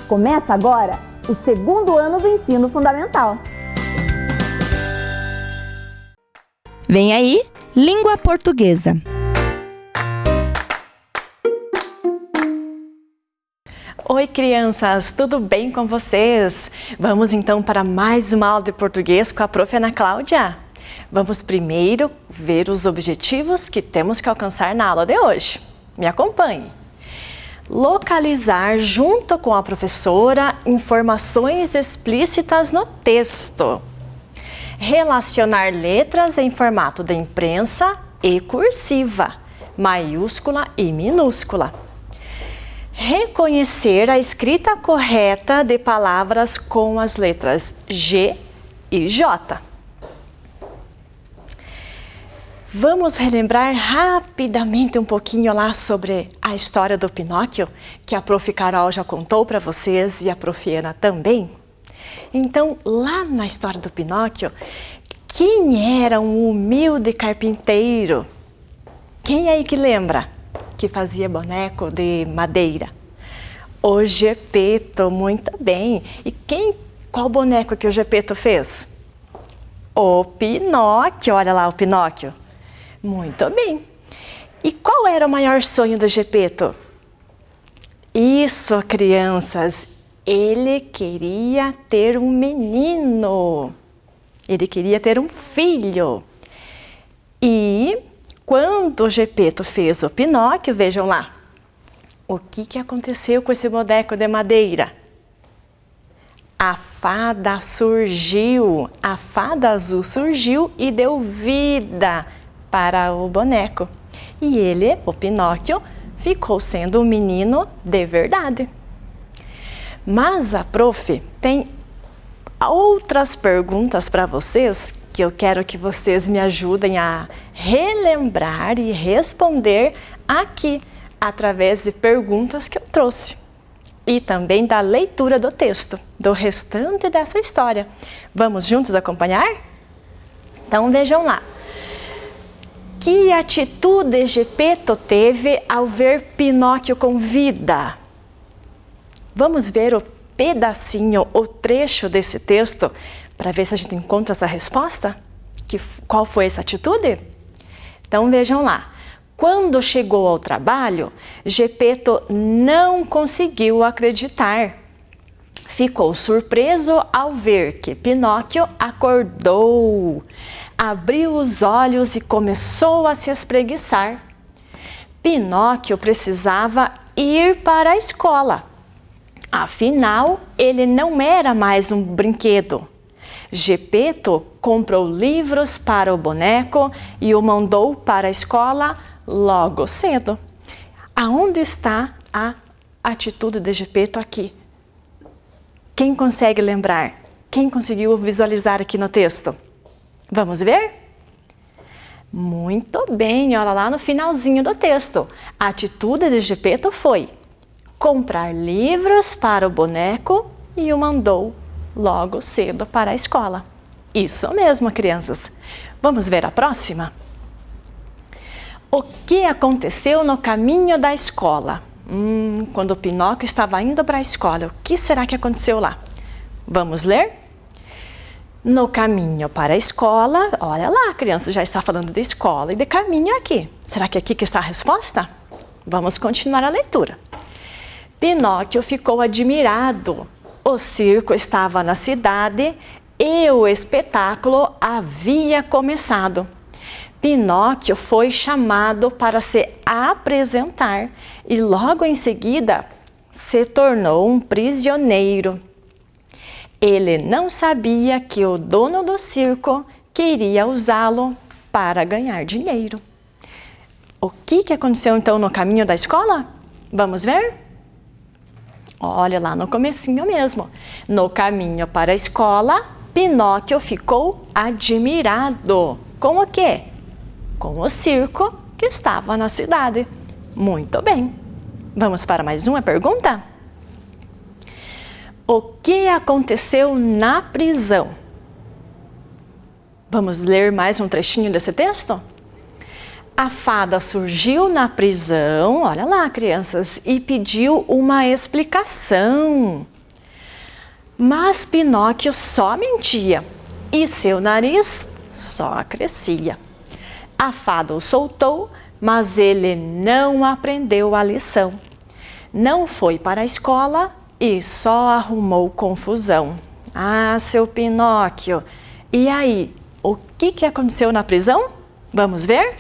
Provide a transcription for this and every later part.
Começa agora o segundo ano do ensino fundamental. Vem aí, língua portuguesa. Oi, crianças, tudo bem com vocês? Vamos então para mais uma aula de português com a prof. Ana Cláudia. Vamos primeiro ver os objetivos que temos que alcançar na aula de hoje. Me acompanhe. Localizar junto com a professora informações explícitas no texto. Relacionar letras em formato de imprensa e cursiva, maiúscula e minúscula. Reconhecer a escrita correta de palavras com as letras G e J. Vamos relembrar rapidamente um pouquinho lá sobre a história do Pinóquio, que a prof. Carol já contou para vocês e a prof. Ana também. Então, lá na história do Pinóquio, quem era um humilde carpinteiro? Quem aí que lembra? Que fazia boneco de madeira? O Gepeto, muito bem. E qual boneco que o Gepeto fez? O Pinóquio, olha lá o Pinóquio. Muito bem. E qual era o maior sonho do Gepeto? Isso, crianças, ele queria ter um menino. Ele queria ter um filho. E quando o Gepeto fez o Pinóquio, vejam lá, o que aconteceu com esse boneco de madeira? A fada surgiu, a fada azul surgiu e deu vida para o boneco. E ele, o Pinóquio, ficou sendo um menino de verdade. Mas a prof tem outras perguntas para vocês que eu quero que vocês me ajudem a relembrar e responder aqui, através de perguntas que eu trouxe. E também da leitura do texto, do restante dessa história. Vamos juntos acompanhar? Então vejam lá. Que atitude Gepeto teve ao ver Pinóquio com vida? Vamos ver o pedacinho, o trecho desse texto, para ver se a gente encontra essa resposta? Qual foi essa atitude? Então vejam lá. Quando chegou ao trabalho, Gepeto não conseguiu acreditar. Ficou surpreso ao ver que Pinóquio acordou, abriu os olhos e começou a se espreguiçar. Pinóquio precisava ir para a escola. Afinal, ele não era mais um brinquedo. Gepeto comprou livros para o boneco e o mandou para a escola logo cedo. Aonde está a atitude de Gepeto aqui? Quem consegue lembrar? Quem conseguiu visualizar aqui no texto? Vamos ver? Muito bem, olha lá no finalzinho do texto. A atitude de Gepeto foi comprar livros para o boneco e o mandou logo cedo para a escola. Isso mesmo, crianças. Vamos ver a próxima? O que aconteceu no caminho da escola? Quando o Pinóquio estava indo para a escola, o que será que aconteceu lá? Vamos ler? No caminho para a escola, olha lá, a criança já está falando de escola e de caminho aqui. Será que é aqui que está a resposta? Vamos continuar a leitura. Pinóquio ficou admirado. O circo estava na cidade e o espetáculo havia começado. Pinóquio foi chamado para se apresentar e logo em seguida se tornou um prisioneiro. Ele não sabia que o dono do circo queria usá-lo para ganhar dinheiro. O que aconteceu então no caminho da escola? Vamos ver? Olha lá no comecinho mesmo. No caminho para a escola, Pinóquio ficou admirado. Com o quê? Com o circo que estava na cidade. Muito bem. Vamos para mais uma pergunta? O que aconteceu na prisão? Vamos ler mais um trechinho desse texto? A fada surgiu na prisão, olha lá, crianças, e pediu uma explicação. Mas Pinóquio só mentia e seu nariz só crescia. A fada o soltou, mas ele não aprendeu a lição. Não foi para a escola e só arrumou confusão. Ah, seu Pinóquio! E aí, o que aconteceu na prisão? Vamos ver?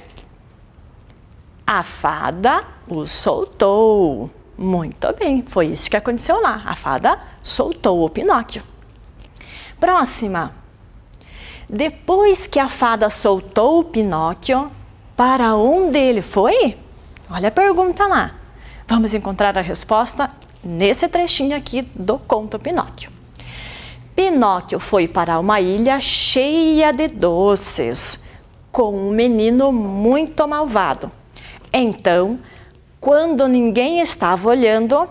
A fada o soltou. Muito bem, foi isso que aconteceu lá. A fada soltou o Pinóquio. Próxima. Depois que a fada soltou o Pinóquio, para onde ele foi? Olha a pergunta lá. Vamos encontrar a resposta nesse trechinho aqui do conto Pinóquio. Pinóquio foi para uma ilha cheia de doces, com um menino muito malvado. Então, quando ninguém estava olhando,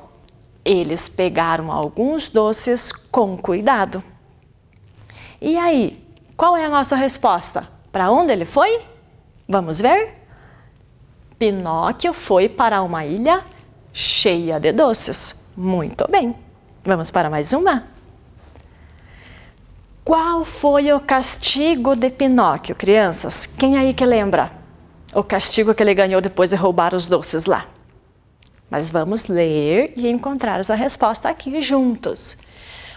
eles pegaram alguns doces com cuidado. E aí, qual é a nossa resposta? Para onde ele foi? Vamos ver? Pinóquio foi para uma ilha cheia de doces. Muito bem. Vamos para mais uma? Qual foi o castigo de Pinóquio, crianças? Quem aí que lembra? O castigo que ele ganhou depois de roubar os doces lá. Mas vamos ler e encontrar essa resposta aqui juntos.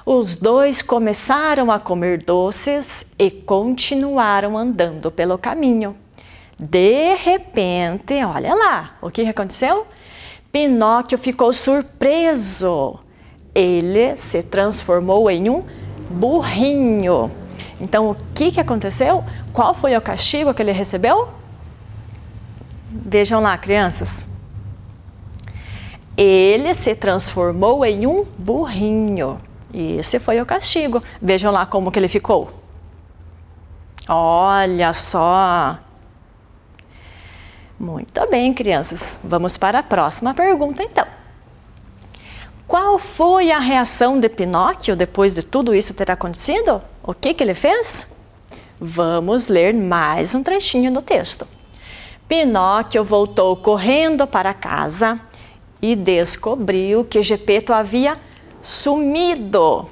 Os dois começaram a comer doces e continuaram andando pelo caminho. De repente, olha lá, o que aconteceu? Pinóquio ficou surpreso. Ele se transformou em um burrinho. Então, o que aconteceu? Qual foi o castigo que ele recebeu? Vejam lá, crianças. Ele se transformou em um burrinho. E esse foi o castigo. Vejam lá como que ele ficou. Olha só. Muito bem, crianças. Vamos para a próxima pergunta, então. Qual foi a reação de Pinóquio depois de tudo isso ter acontecido? O que ele fez? Vamos ler mais um trechinho do texto. Pinóquio voltou correndo para casa e descobriu que Gepeto havia sumido.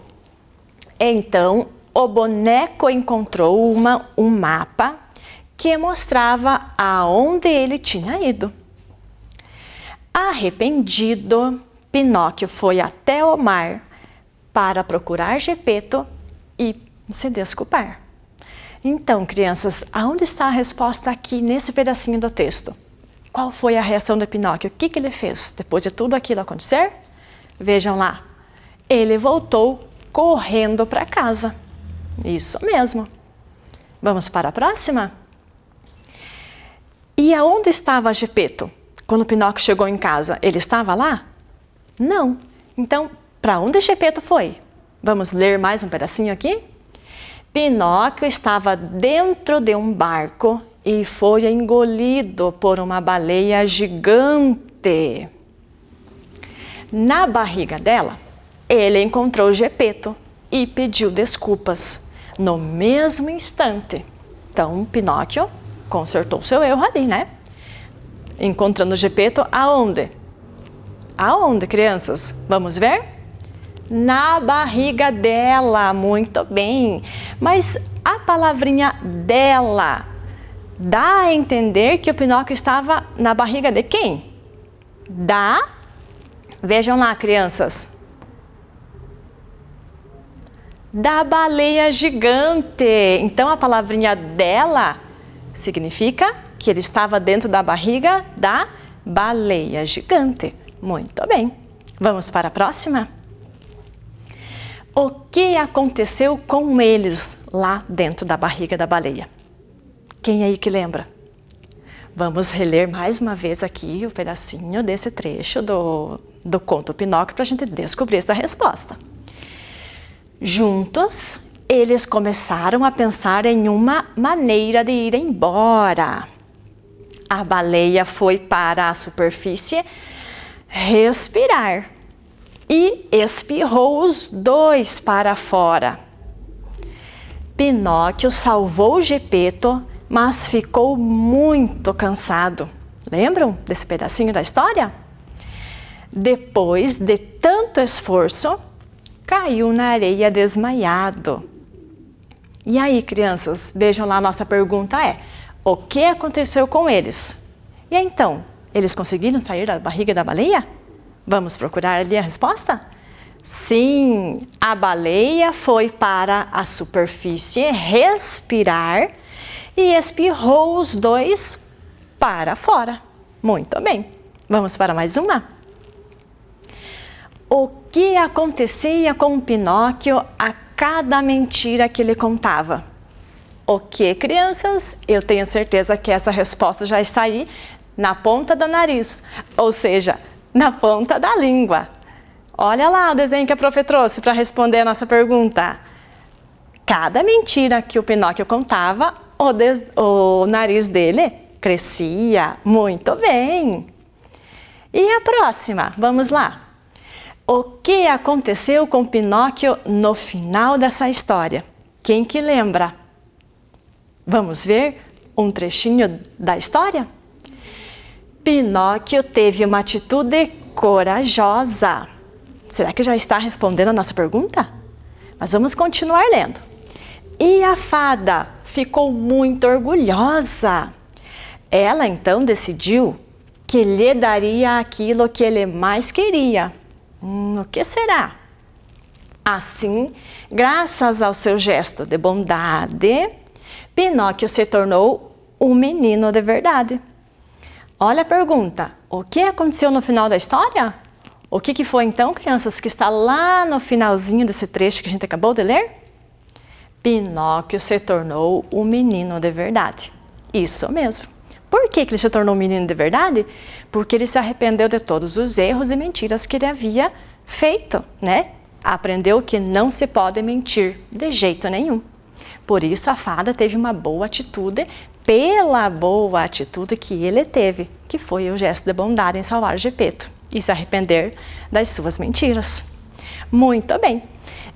Então, o boneco encontrou um mapa que mostrava aonde ele tinha ido. Arrependido, Pinóquio foi até o mar para procurar Gepeto e se desculpar. Então, crianças, aonde está a resposta aqui nesse pedacinho do texto? Qual foi a reação de Pinóquio? O que ele fez depois de tudo aquilo acontecer? Vejam lá. Ele voltou correndo para casa. Isso mesmo. Vamos para a próxima? E aonde estava Gepeto? Quando Pinóquio chegou em casa, ele estava lá? Não. Então, para onde Gepeto foi? Vamos ler mais um pedacinho aqui? Pinóquio estava dentro de um barco e foi engolido por uma baleia gigante. Na barriga dela, ele encontrou Gepeto e pediu desculpas no mesmo instante. Então, Pinóquio consertou seu erro ali, né? Encontrando Gepeto aonde? Aonde, crianças? Vamos ver? Na barriga dela, muito bem. Mas a palavrinha dela dá a entender que o Pinóquio estava na barriga de quem? Vejam lá, crianças. Da baleia gigante. Então, a palavrinha dela significa que ele estava dentro da barriga da baleia gigante. Muito bem. Vamos para a próxima? O que aconteceu com eles lá dentro da barriga da baleia? Quem aí que lembra? Vamos reler mais uma vez aqui o pedacinho desse trecho do conto Pinóquio para a gente descobrir essa resposta. Juntos, eles começaram a pensar em uma maneira de ir embora. A baleia foi para a superfície respirar e espirrou os dois para fora. Pinóquio salvou Gepeto, mas ficou muito cansado. Lembram desse pedacinho da história? Depois de tanto esforço, caiu na areia desmaiado. E aí, crianças, vejam lá, a nossa pergunta é: o que aconteceu com eles? E então, eles conseguiram sair da barriga da baleia? Vamos procurar ali a resposta? Sim, a baleia foi para a superfície respirar e espirrou os dois para fora. Muito bem. Vamos para mais uma? O que acontecia com Pinóquio a cada mentira que ele contava? O que, crianças? Eu tenho certeza que essa resposta já está aí na ponta do nariz, ou seja, na ponta da língua. Olha lá o desenho que a prof trouxe para responder a nossa pergunta. Cada mentira que o Pinóquio contava, o nariz dele crescia. Muito bem. E a próxima? Vamos lá. O que aconteceu com Pinóquio no final dessa história? Quem que lembra? Vamos ver um trechinho da história? Pinóquio teve uma atitude corajosa. Será que já está respondendo a nossa pergunta? Mas vamos continuar lendo. E a fada ficou muito orgulhosa. Ela então decidiu que lhe daria aquilo que ele mais queria. O que será? Assim, graças ao seu gesto de bondade, Pinóquio se tornou um menino de verdade. Olha a pergunta: o que aconteceu no final da história? O que foi então, crianças, que está lá no finalzinho desse trecho que a gente acabou de ler? Pinóquio se tornou um menino de verdade. Isso mesmo. Por que ele se tornou um menino de verdade? Porque ele se arrependeu de todos os erros e mentiras que ele havia feito, né? Aprendeu que não se pode mentir de jeito nenhum. Por isso a fada teve uma boa atitude, pela boa atitude que ele teve, que foi o gesto de bondade em salvar Gepeto e se arrepender das suas mentiras. Muito bem.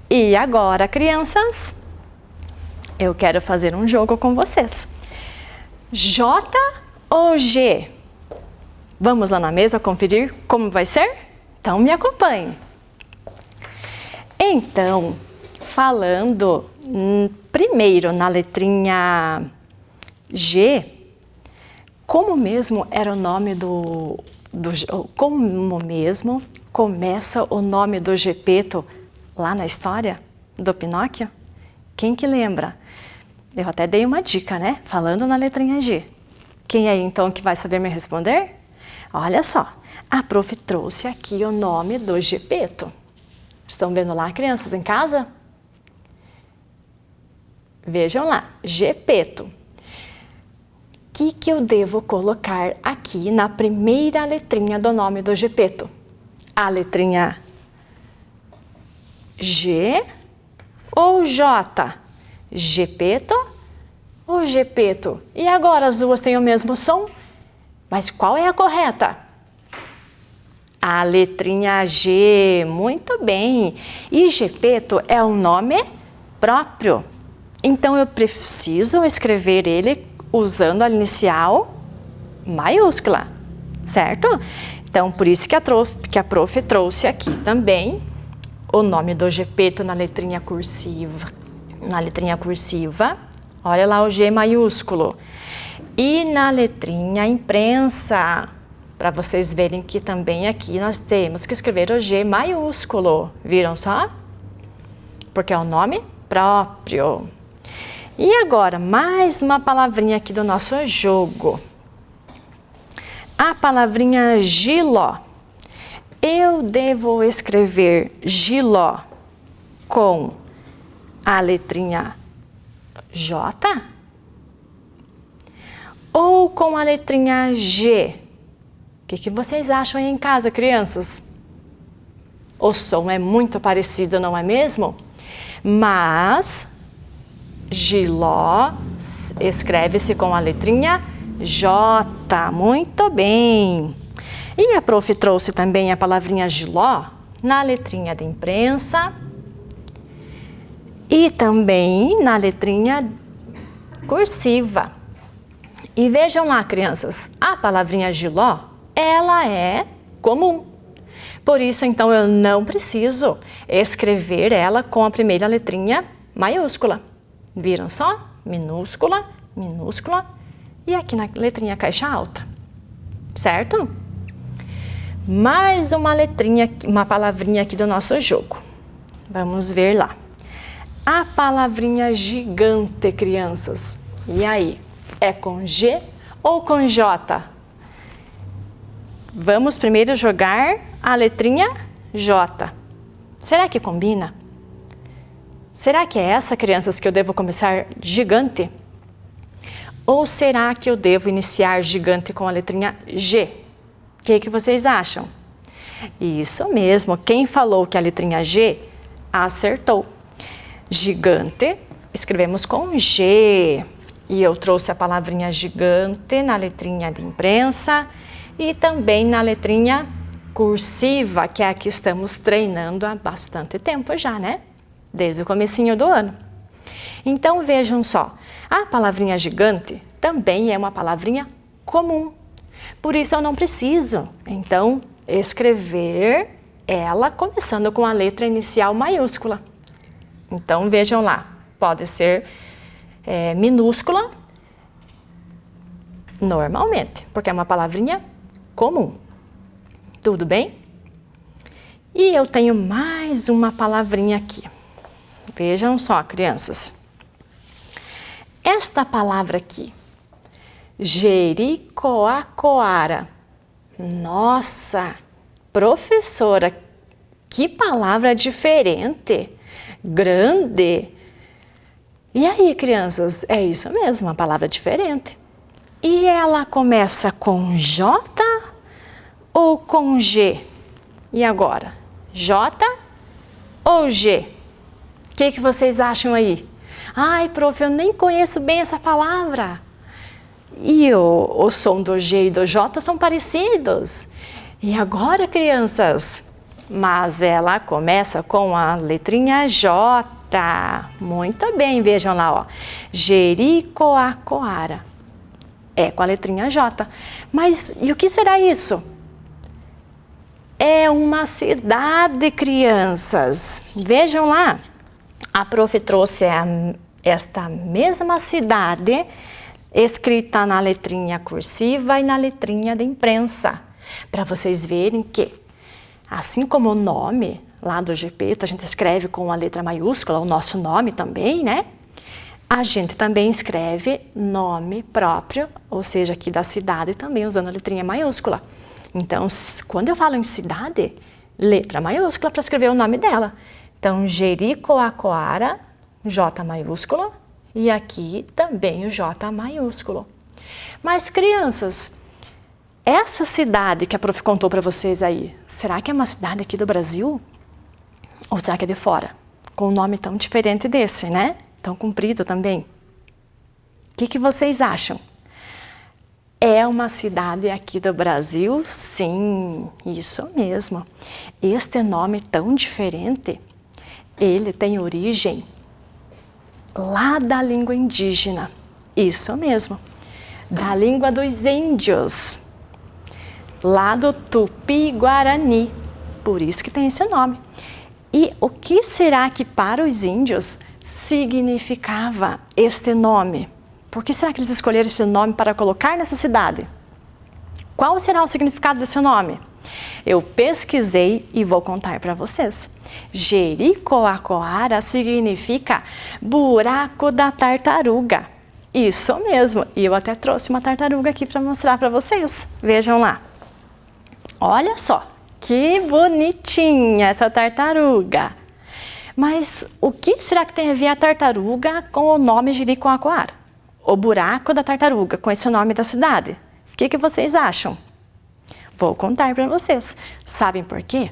E agora, crianças, eu quero fazer um jogo com vocês. J ou G? Vamos lá na mesa conferir como vai ser? Então, me acompanhe. Então, falando primeiro na letrinha G, como mesmo era o nome como mesmo começa o nome do Gepeto lá na história do Pinóquio? Quem que lembra? Eu até dei uma dica, né? Falando na letrinha G. Quem aí então que vai saber me responder? Olha só, a prof trouxe aqui o nome do Gepeto. Estão vendo lá, crianças, em casa? Vejam lá, Gepeto. O que eu devo colocar aqui na primeira letrinha do nome do Gepeto? A letrinha G ou J? Gepeto ou Gepeto? E agora as duas têm o mesmo som? Mas qual é a correta? A letrinha G, muito bem. E Gepeto é um nome próprio. Então eu preciso escrever ele usando a inicial maiúscula, certo? Então por isso que a prof trouxe aqui também o nome do Gepeto na letrinha cursiva. Na letrinha cursiva, olha lá o G maiúsculo. E na letrinha imprensa, para vocês verem que também aqui nós temos que escrever o G maiúsculo. Viram só? Porque é o nome próprio. E agora, mais uma palavrinha aqui do nosso jogo. A palavrinha giló. Eu devo escrever giló com a letrinha J ou com a letrinha G? O que vocês acham aí em casa, crianças? O som é muito parecido, não é mesmo? Mas giló escreve-se com a letrinha J. Muito bem. E a prof trouxe também a palavrinha giló na letrinha de imprensa e também na letrinha cursiva. E vejam lá, crianças, a palavrinha giló, ela é comum. Por isso, então, eu não preciso escrever ela com a primeira letrinha maiúscula. Viram só? Minúscula, minúscula e aqui na letrinha caixa alta, certo? Mais uma letrinha, uma palavrinha aqui do nosso jogo. Vamos ver lá. A palavrinha gigante, crianças. E aí, é com G ou com J? Vamos primeiro jogar a letrinha J. Será que combina? Será que é essa, crianças, que eu devo começar gigante? Ou será que eu devo iniciar gigante com a letrinha G? O que vocês acham? Isso mesmo, quem falou que a letrinha G acertou. Gigante, escrevemos com G. E eu trouxe a palavrinha gigante na letrinha de imprensa e também na letrinha cursiva, que é a que estamos treinando há bastante tempo já, né? Desde o comecinho do ano. Então, vejam só, a palavrinha gigante também é uma palavrinha comum. Por isso, eu não preciso, então, escrever ela começando com a letra inicial maiúscula. Então, vejam lá, pode ser minúscula normalmente, porque é uma palavrinha comum. Tudo bem? E eu tenho mais uma palavrinha aqui. Vejam só, crianças. Esta palavra aqui, Jericoacoara. Nossa, professora, que palavra diferente, grande. E aí, crianças, é isso mesmo, uma palavra diferente. E ela começa com J ou com G? E agora? J ou G? O que vocês acham aí? Ai, prof, eu nem conheço bem essa palavra. E o som do G e do J são parecidos. E agora, crianças? Mas ela começa com a letrinha J. Muito bem, vejam lá, ó. Jericoacoara. É com a letrinha J. Mas e o que será isso? É uma cidade, crianças. Vejam lá. A prof trouxe esta mesma cidade escrita na letrinha cursiva e na letrinha de imprensa, para vocês verem que, assim como o nome lá do Gepeto, a gente escreve com a letra maiúscula, o nosso nome também, né? A gente também escreve nome próprio, ou seja, aqui da cidade também usando a letrinha maiúscula. Então, quando eu falo em cidade, letra maiúscula para escrever o nome dela. Então, Jericoacoara, J maiúsculo, e aqui também o J maiúsculo. Mas, crianças, essa cidade que a prof contou para vocês aí, será que é uma cidade aqui do Brasil? Ou será que é de fora? Com um nome tão diferente desse, né? Tão comprido também. O que vocês acham? É uma cidade aqui do Brasil? Sim, isso mesmo. Este nome tão diferente, ele tem origem lá da língua indígena. Isso mesmo, da língua dos índios, lá do Tupi-Guarani. Por isso que tem esse nome. E o que será que para os índios significava este nome? Por que será que eles escolheram esse nome para colocar nessa cidade? Qual será o significado desse nome? Eu pesquisei e vou contar para vocês. Jericoacoara significa buraco da tartaruga. Isso mesmo. E eu até trouxe uma tartaruga aqui para mostrar para vocês. Vejam lá. Olha só, que bonitinha essa tartaruga. Mas o que será que tem a ver a tartaruga com o nome Jericoacoara? O buraco da tartaruga, com esse nome da cidade. O que vocês acham? Vou contar para vocês. Sabem por quê?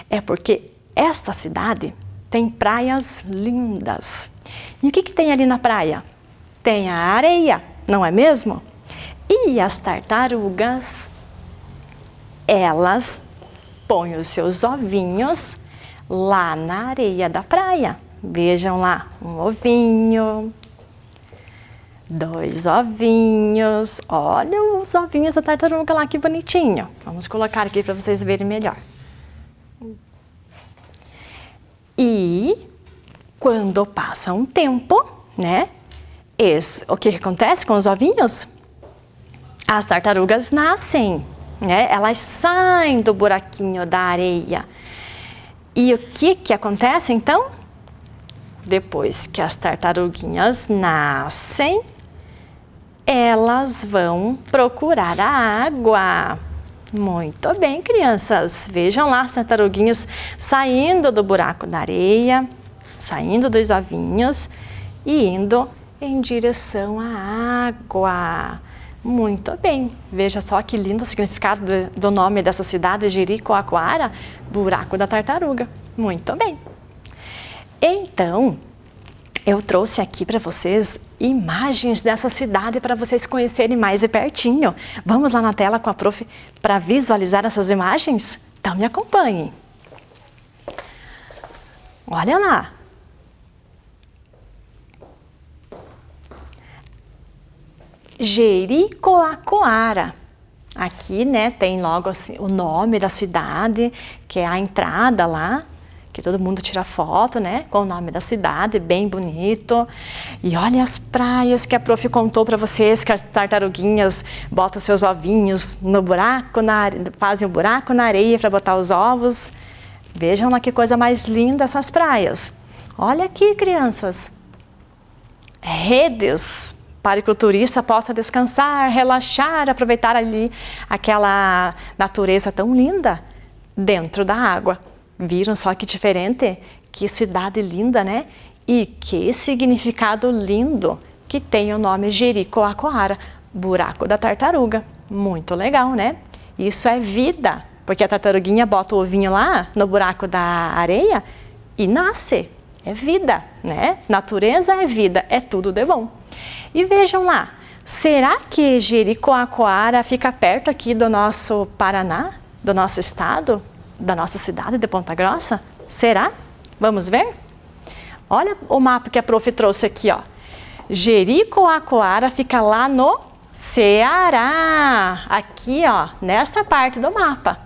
É porque esta cidade tem praias lindas. E o que tem ali na praia? Tem a areia, não é mesmo? E as tartarugas, elas põem os seus ovinhos lá na areia da praia. Vejam lá, um ovinho, 2 ovinhos. Olha os ovinhos da tartaruga lá, que bonitinho. Vamos colocar aqui para vocês verem melhor. E quando passa um tempo, né? O que acontece com os ovinhos? As tartarugas nascem, né? Elas saem do buraquinho da areia. E o que acontece então? Depois que as tartaruguinhas nascem, elas vão procurar a água. Muito bem, crianças. Vejam lá as tartaruguinhas saindo do buraco da areia, saindo dos ovinhos e indo em direção à água. Muito bem. Veja só que lindo o significado do nome dessa cidade, Jericoacoara, buraco da tartaruga. Muito bem. Então, eu trouxe aqui para vocês imagens dessa cidade para vocês conhecerem mais de pertinho. Vamos lá na tela com a prof para visualizar essas imagens? Então me acompanhem. Olha lá. Jericoacoara. Aqui, né, tem logo assim, o nome da cidade, que é a entrada lá, que todo mundo tira foto, né, com o nome da cidade, bem bonito. E olha as praias que a prof contou para vocês, que as tartaruguinhas botam seus ovinhos no buraco, fazem um buraco na areia para botar os ovos. Vejam lá que coisa mais linda essas praias. Olha aqui, crianças. Redes para que o turista possa descansar, relaxar, aproveitar ali aquela natureza tão linda dentro da água. Viram só que diferente? Que cidade linda, né? E que significado lindo que tem o nome Jericoacoara, buraco da tartaruga. Muito legal, né? Isso é vida, porque a tartaruguinha bota o ovinho lá no buraco da areia e nasce. É vida, né? Natureza é vida, é tudo de bom. E vejam lá, será que Jericoacoara fica perto aqui do nosso Paraná, do nosso estado, da nossa cidade de Ponta Grossa? Será? Vamos ver? Olha o mapa que a prof trouxe aqui, ó. Jericoacoara fica lá no Ceará, aqui, ó, nessa parte do mapa.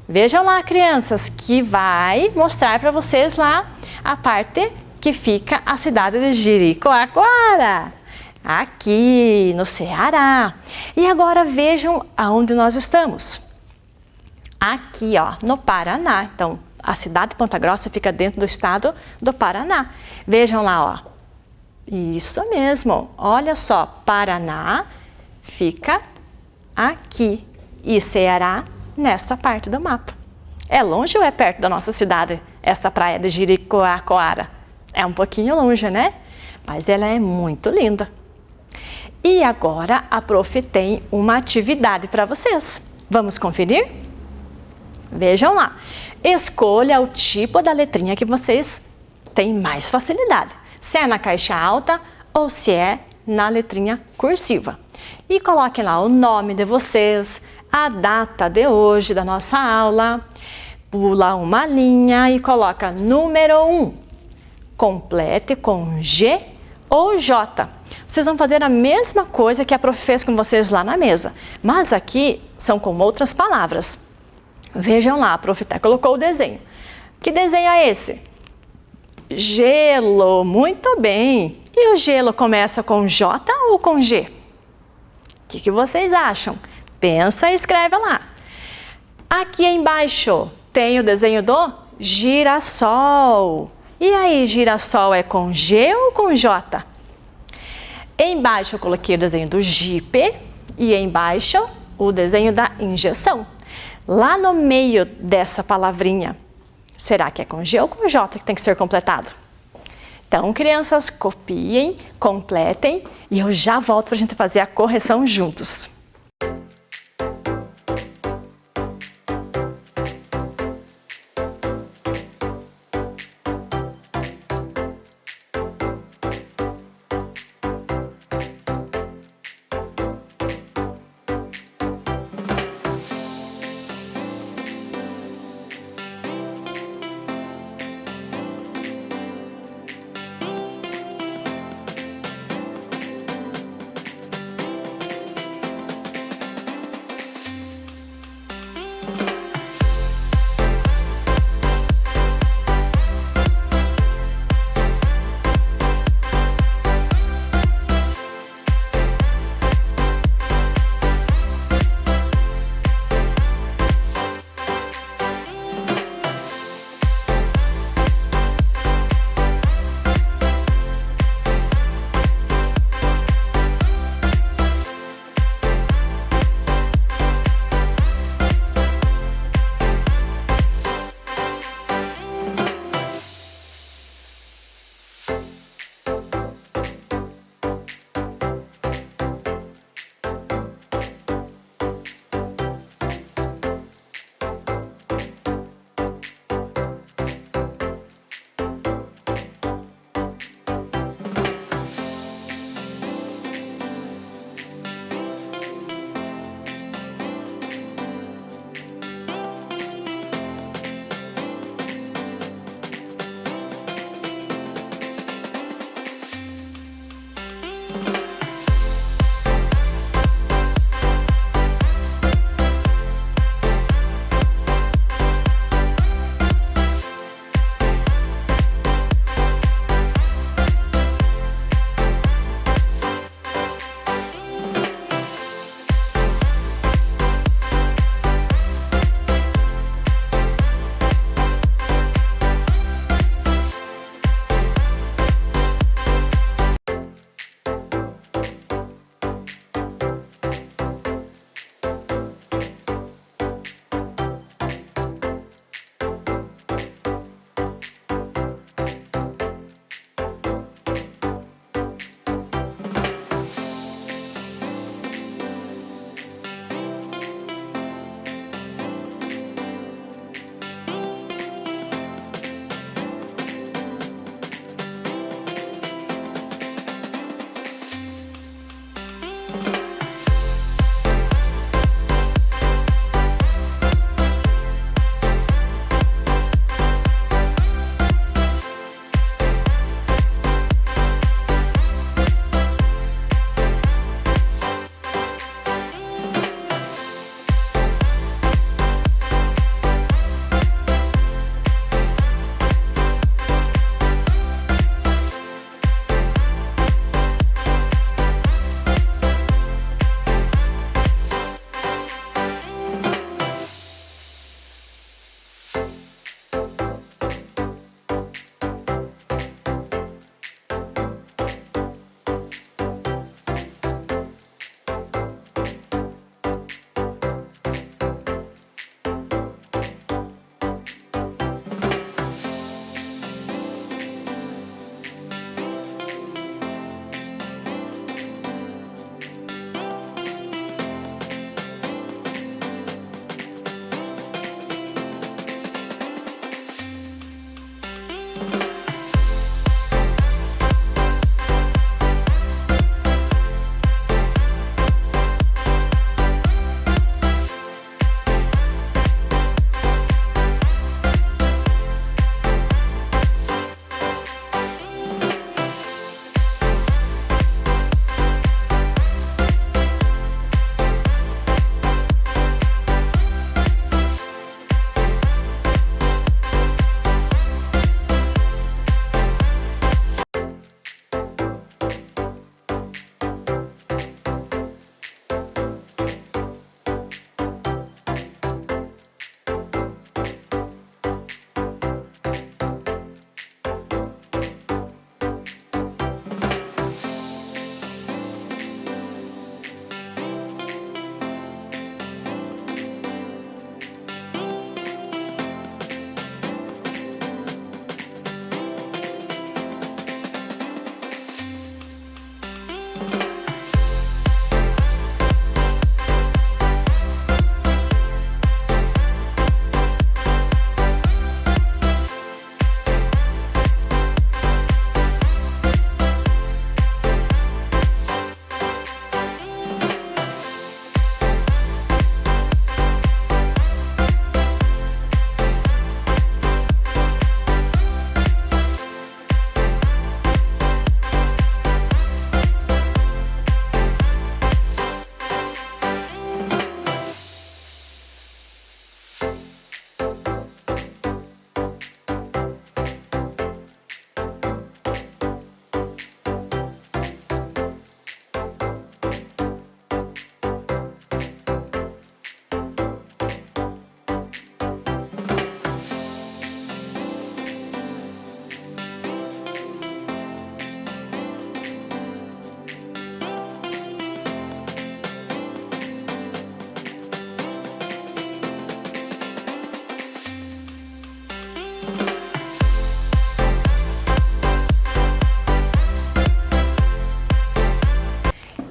Vejam lá, crianças, que vai mostrar para vocês lá a parte que fica a cidade de Jericoacoara, aqui no Ceará. E agora vejam aonde nós estamos. Aqui, ó, no Paraná. Então, a cidade de Ponta Grossa fica dentro do estado do Paraná. Vejam lá, ó. Isso mesmo. Olha só, Paraná fica aqui e Ceará nessa parte do mapa. É longe ou é perto da nossa cidade, essa praia de Jericoacoara? É um pouquinho longe, né? Mas ela é muito linda. E agora a prof tem uma atividade para vocês. Vamos conferir? Vejam lá. Escolha o tipo da letrinha que vocês têm mais facilidade. Se é na caixa alta ou se é na letrinha cursiva. E coloquem lá o nome de vocês, a data de hoje da nossa aula. Pula uma linha e coloca número 1. Complete com G ou J. Vocês vão fazer a mesma coisa que a prof fez com vocês lá na mesa, mas aqui são com outras palavras. Vejam lá, a prof até colocou o desenho. Que desenho é esse? Gelo, muito bem. E o gelo começa com J ou com G? O que vocês acham? Pensa e escreve lá. Aqui embaixo tem o desenho do girassol. E aí, girassol é com G ou com J? Embaixo eu coloquei o desenho do jipe e embaixo o desenho da injeção. Lá no meio dessa palavrinha, será que é com G ou com J que tem que ser completado? Então, crianças, copiem, completem e eu já volto para a gente fazer a correção juntos.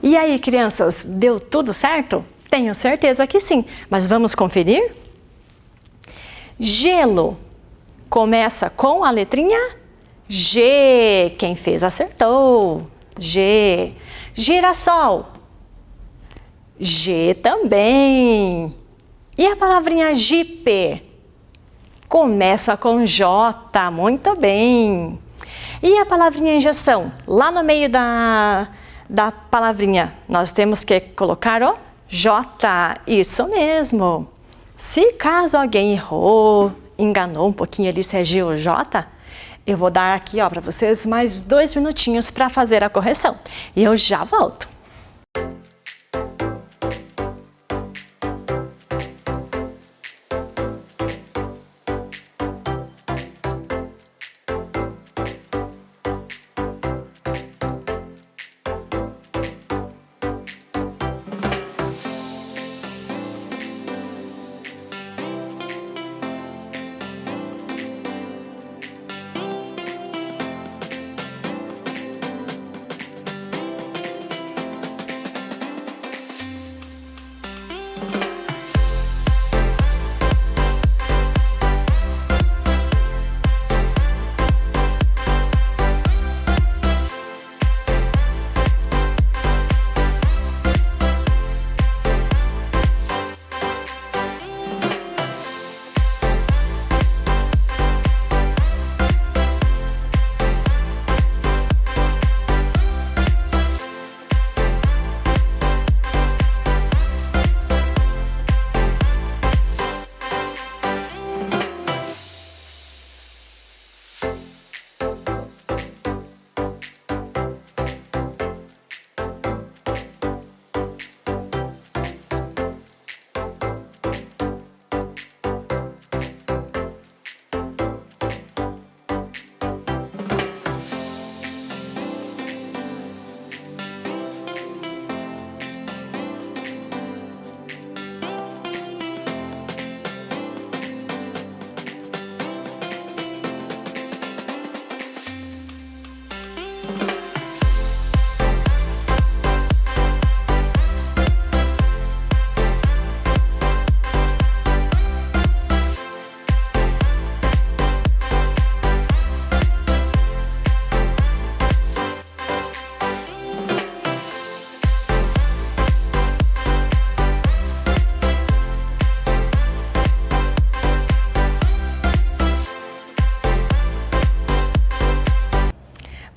E aí, crianças, deu tudo certo? Tenho certeza que sim, mas vamos conferir? Gelo começa com a letrinha G. Quem fez acertou. G. Girassol. G também. E a palavrinha jipe? Começa com J. Muito bem. E a palavrinha injeção? Lá no meio da palavrinha, nós temos que colocar o J. Isso mesmo. Se caso alguém errou, enganou um pouquinho ali se é G ou J, eu vou dar aqui para vocês mais 2 minutinhos para fazer a correção. E eu já volto.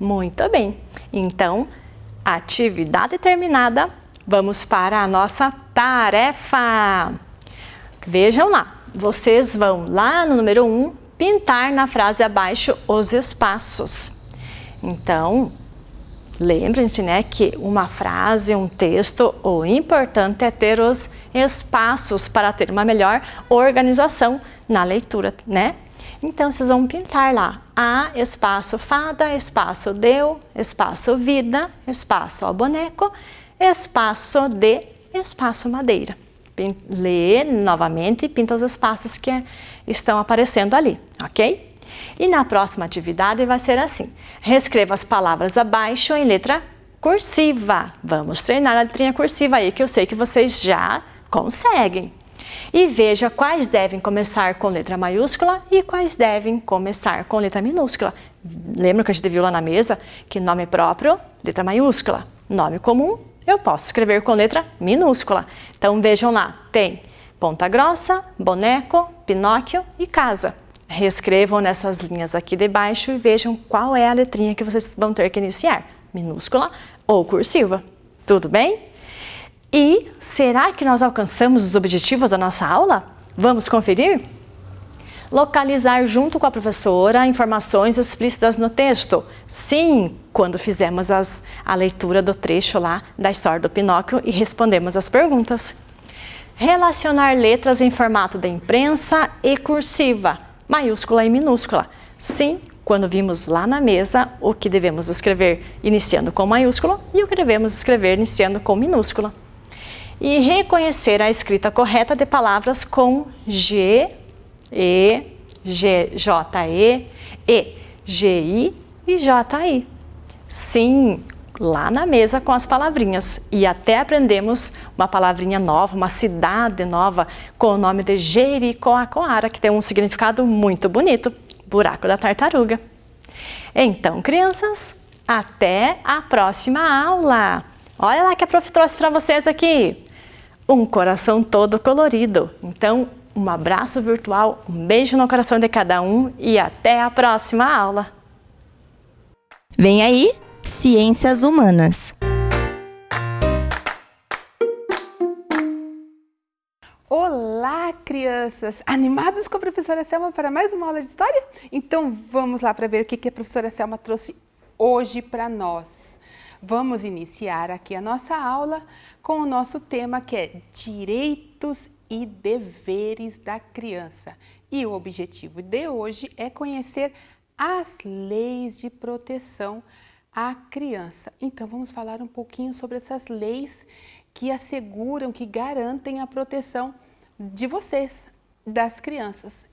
Muito bem. Então, atividade terminada, vamos para a nossa tarefa. Vejam lá, vocês vão lá no número 1, pintar na frase abaixo os espaços. Então, lembrem-se, né, que uma frase, um texto, o importante é ter os espaços para ter uma melhor organização na leitura, né? Então, vocês vão pintar lá A, espaço fada, espaço deu, espaço vida, espaço ao boneco, espaço de, espaço madeira. Lê novamente e pinta os espaços que estão aparecendo ali, ok? E na próxima atividade vai ser assim. Reescreva as palavras abaixo em letra cursiva. Vamos treinar a letrinha cursiva aí, que eu sei que vocês já conseguem. E veja quais devem começar com letra maiúscula e quais devem começar com letra minúscula. Lembra que a gente viu lá na mesa que nome próprio, letra maiúscula. Nome comum, eu posso escrever com letra minúscula. Então vejam lá, tem Ponta Grossa, boneco, Pinóquio e casa. Reescrevam nessas linhas aqui de baixo e vejam qual é a letrinha que vocês vão ter que iniciar, minúscula ou cursiva. Tudo bem? E será que nós alcançamos os objetivos da nossa aula? Vamos conferir? Localizar junto com a professora informações explícitas no texto. Sim, quando fizemos a leitura do trecho lá da história do Pinóquio e respondemos as perguntas. Relacionar letras em formato de imprensa e cursiva, maiúscula e minúscula. Sim, quando vimos lá na mesa o que devemos escrever iniciando com maiúscula e o que devemos escrever iniciando com minúscula. E reconhecer a escrita correta de palavras com G, E, G, J, E, G, I e J, I. Sim, lá na mesa com as palavrinhas e até aprendemos uma palavrinha nova, uma cidade nova com o nome de Jericoacoara, que tem um significado muito bonito, buraco da tartaruga. Então, crianças, até a próxima aula! Olha lá que a prof trouxe para vocês aqui, um coração todo colorido. Então, um abraço virtual, um beijo no coração de cada um e até a próxima aula! Vem aí, Ciências Humanas. Olá, crianças! Animadas com a professora Selma para mais uma aula de história? Então vamos lá para ver o que a professora Selma trouxe hoje para nós. Vamos iniciar aqui a nossa aula com o nosso tema, que é Direitos e Deveres da Criança. E o objetivo de hoje é conhecer as leis de proteção à criança. Então vamos falar um pouquinho sobre essas leis que asseguram, que garantem a proteção de vocês, das crianças.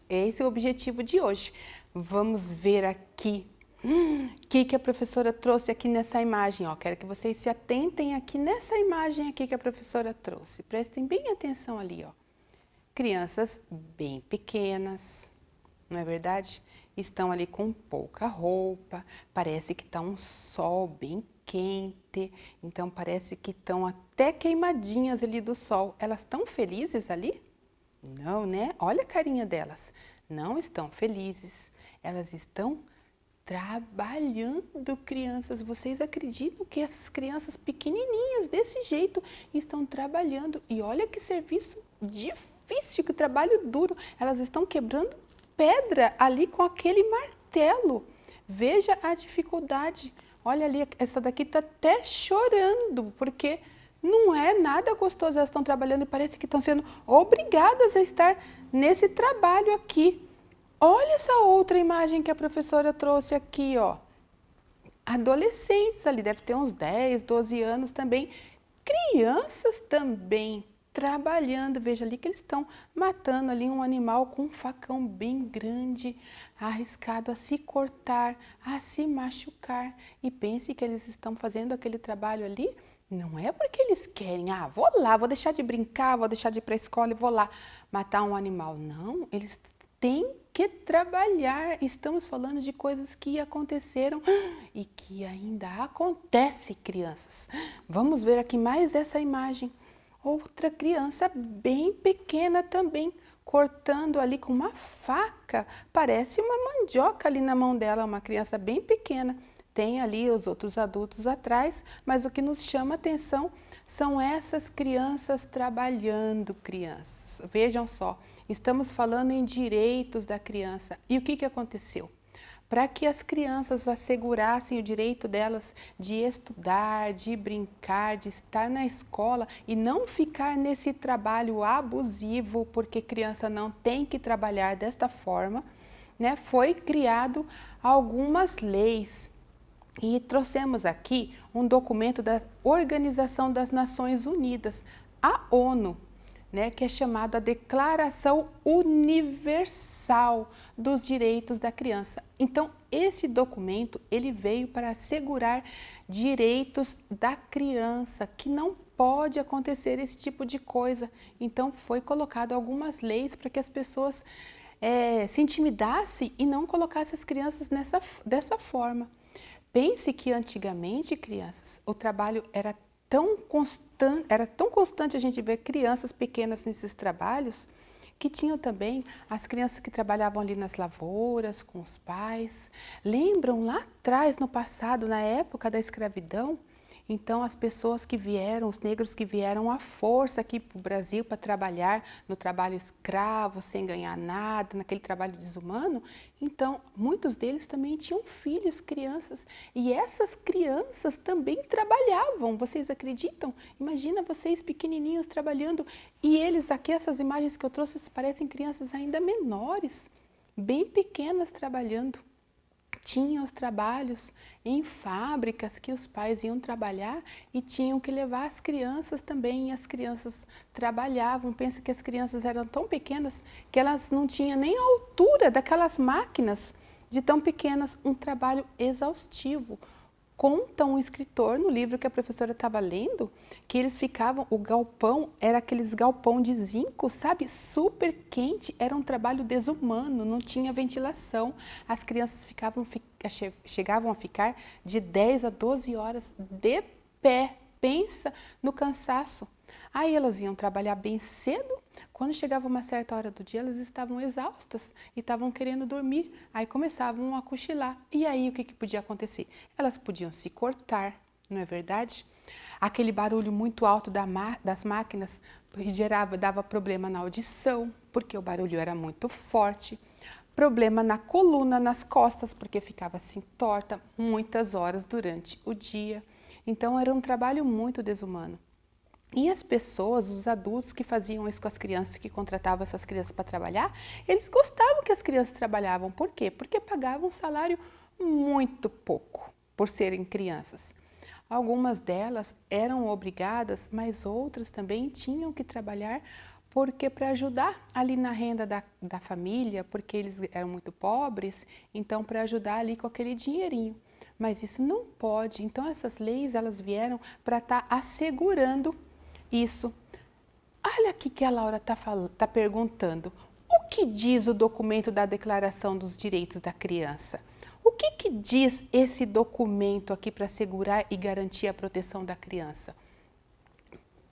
Esse é o objetivo de hoje. Vamos ver aqui o que a professora trouxe aqui nessa imagem. Quero que vocês se atentem aqui nessa imagem aqui que a professora trouxe. Prestem bem atenção ali. Crianças bem pequenas, não é verdade? Estão ali com pouca roupa, parece que está um sol bem quente, então parece que estão até queimadinhas ali do sol. Elas estão felizes ali? Não, né? Olha a carinha delas. Não estão felizes. Elas estão trabalhando, crianças. Vocês acreditam que essas crianças pequenininhas desse jeito estão trabalhando? E olha que serviço difícil, que trabalho duro. Elas estão quebrando pedra ali com aquele martelo. Veja a dificuldade. Olha ali, essa daqui está até chorando, porque não é nada gostoso. Elas estão trabalhando e parece que estão sendo obrigadas a estar nesse trabalho aqui. Olha essa outra imagem que a professora trouxe aqui, Adolescentes ali, deve ter uns 10, 12 anos também. Crianças também trabalhando. Veja ali que eles estão matando ali um animal com um facão bem grande, arriscado a se cortar, a se machucar. E pense que eles estão fazendo aquele trabalho ali, não é porque eles querem, vou lá, vou deixar de brincar, vou deixar de ir para a escola e vou lá matar um animal. Não, eles têm que trabalhar. Estamos falando de coisas que aconteceram e que ainda acontecem, crianças. Vamos ver aqui mais essa imagem. Outra criança bem pequena também, cortando ali com uma faca. Parece uma mandioca ali na mão dela, uma criança bem pequena. Tem ali os outros adultos atrás, mas o que nos chama a atenção são essas crianças trabalhando, crianças. Vejam só, estamos falando em direitos da criança. E o que aconteceu? Para que as crianças assegurassem o direito delas de estudar, de brincar, de estar na escola e não ficar nesse trabalho abusivo, porque criança não tem que trabalhar desta forma, né? Foi criado algumas leis e trouxemos aqui um documento da Organização das Nações Unidas, a ONU, né, que é chamado a Declaração Universal dos Direitos da Criança. Então, esse documento, ele veio para assegurar direitos da criança, que não pode acontecer esse tipo de coisa. Então, foi colocado algumas leis para que as pessoas se intimidassem e não colocassem as crianças dessa forma. Pense que antigamente, crianças, o trabalho era tão constante a gente ver crianças pequenas nesses trabalhos, que tinham também as crianças que trabalhavam ali nas lavouras com os pais. Lembram lá atrás, no passado, na época da escravidão? Então, as pessoas que vieram, os negros que vieram à força aqui para o Brasil para trabalhar no trabalho escravo, sem ganhar nada, naquele trabalho desumano, então, muitos deles também tinham filhos, crianças, e essas crianças também trabalhavam, vocês acreditam? Imagina vocês pequenininhos trabalhando, e eles aqui, essas imagens que eu trouxe, parecem crianças ainda menores, bem pequenas trabalhando. Tinham os trabalhos em fábricas que os pais iam trabalhar e tinham que levar as crianças também, e as crianças trabalhavam. Pensa que as crianças eram tão pequenas que elas não tinham nem a altura daquelas máquinas de tão pequenas, um trabalho exaustivo. Conta um escritor no livro que a professora estava lendo, que eles ficavam, o galpão era aqueles galpão de zinco, sabe? Super quente, era um trabalho desumano, não tinha ventilação. As crianças chegavam a ficar de 10 a 12 horas de pé. Pensa no cansaço. Aí elas iam trabalhar bem cedo, quando chegava uma certa hora do dia, elas estavam exaustas e estavam querendo dormir. Aí começavam a cochilar. E aí o que podia acontecer? Elas podiam se cortar, não é verdade? Aquele barulho muito alto das máquinas dava problema na audição, porque o barulho era muito forte. Problema na coluna, nas costas, porque ficava assim torta muitas horas durante o dia. Então era um trabalho muito desumano. E as pessoas, os adultos que faziam isso com as crianças, que contratavam essas crianças para trabalhar, eles gostavam que as crianças trabalhavam. Por quê? Porque pagavam um salário muito pouco por serem crianças. Algumas delas eram obrigadas, mas outras também tinham que trabalhar porque para ajudar ali na renda da família, porque eles eram muito pobres, então para ajudar ali com aquele dinheirinho. Mas isso não pode. Então essas leis elas vieram para estar assegurando isso. Olha aqui que a Laura tá perguntando. O que diz o documento da Declaração dos Direitos da Criança? O que diz esse documento aqui para assegurar e garantir a proteção da criança?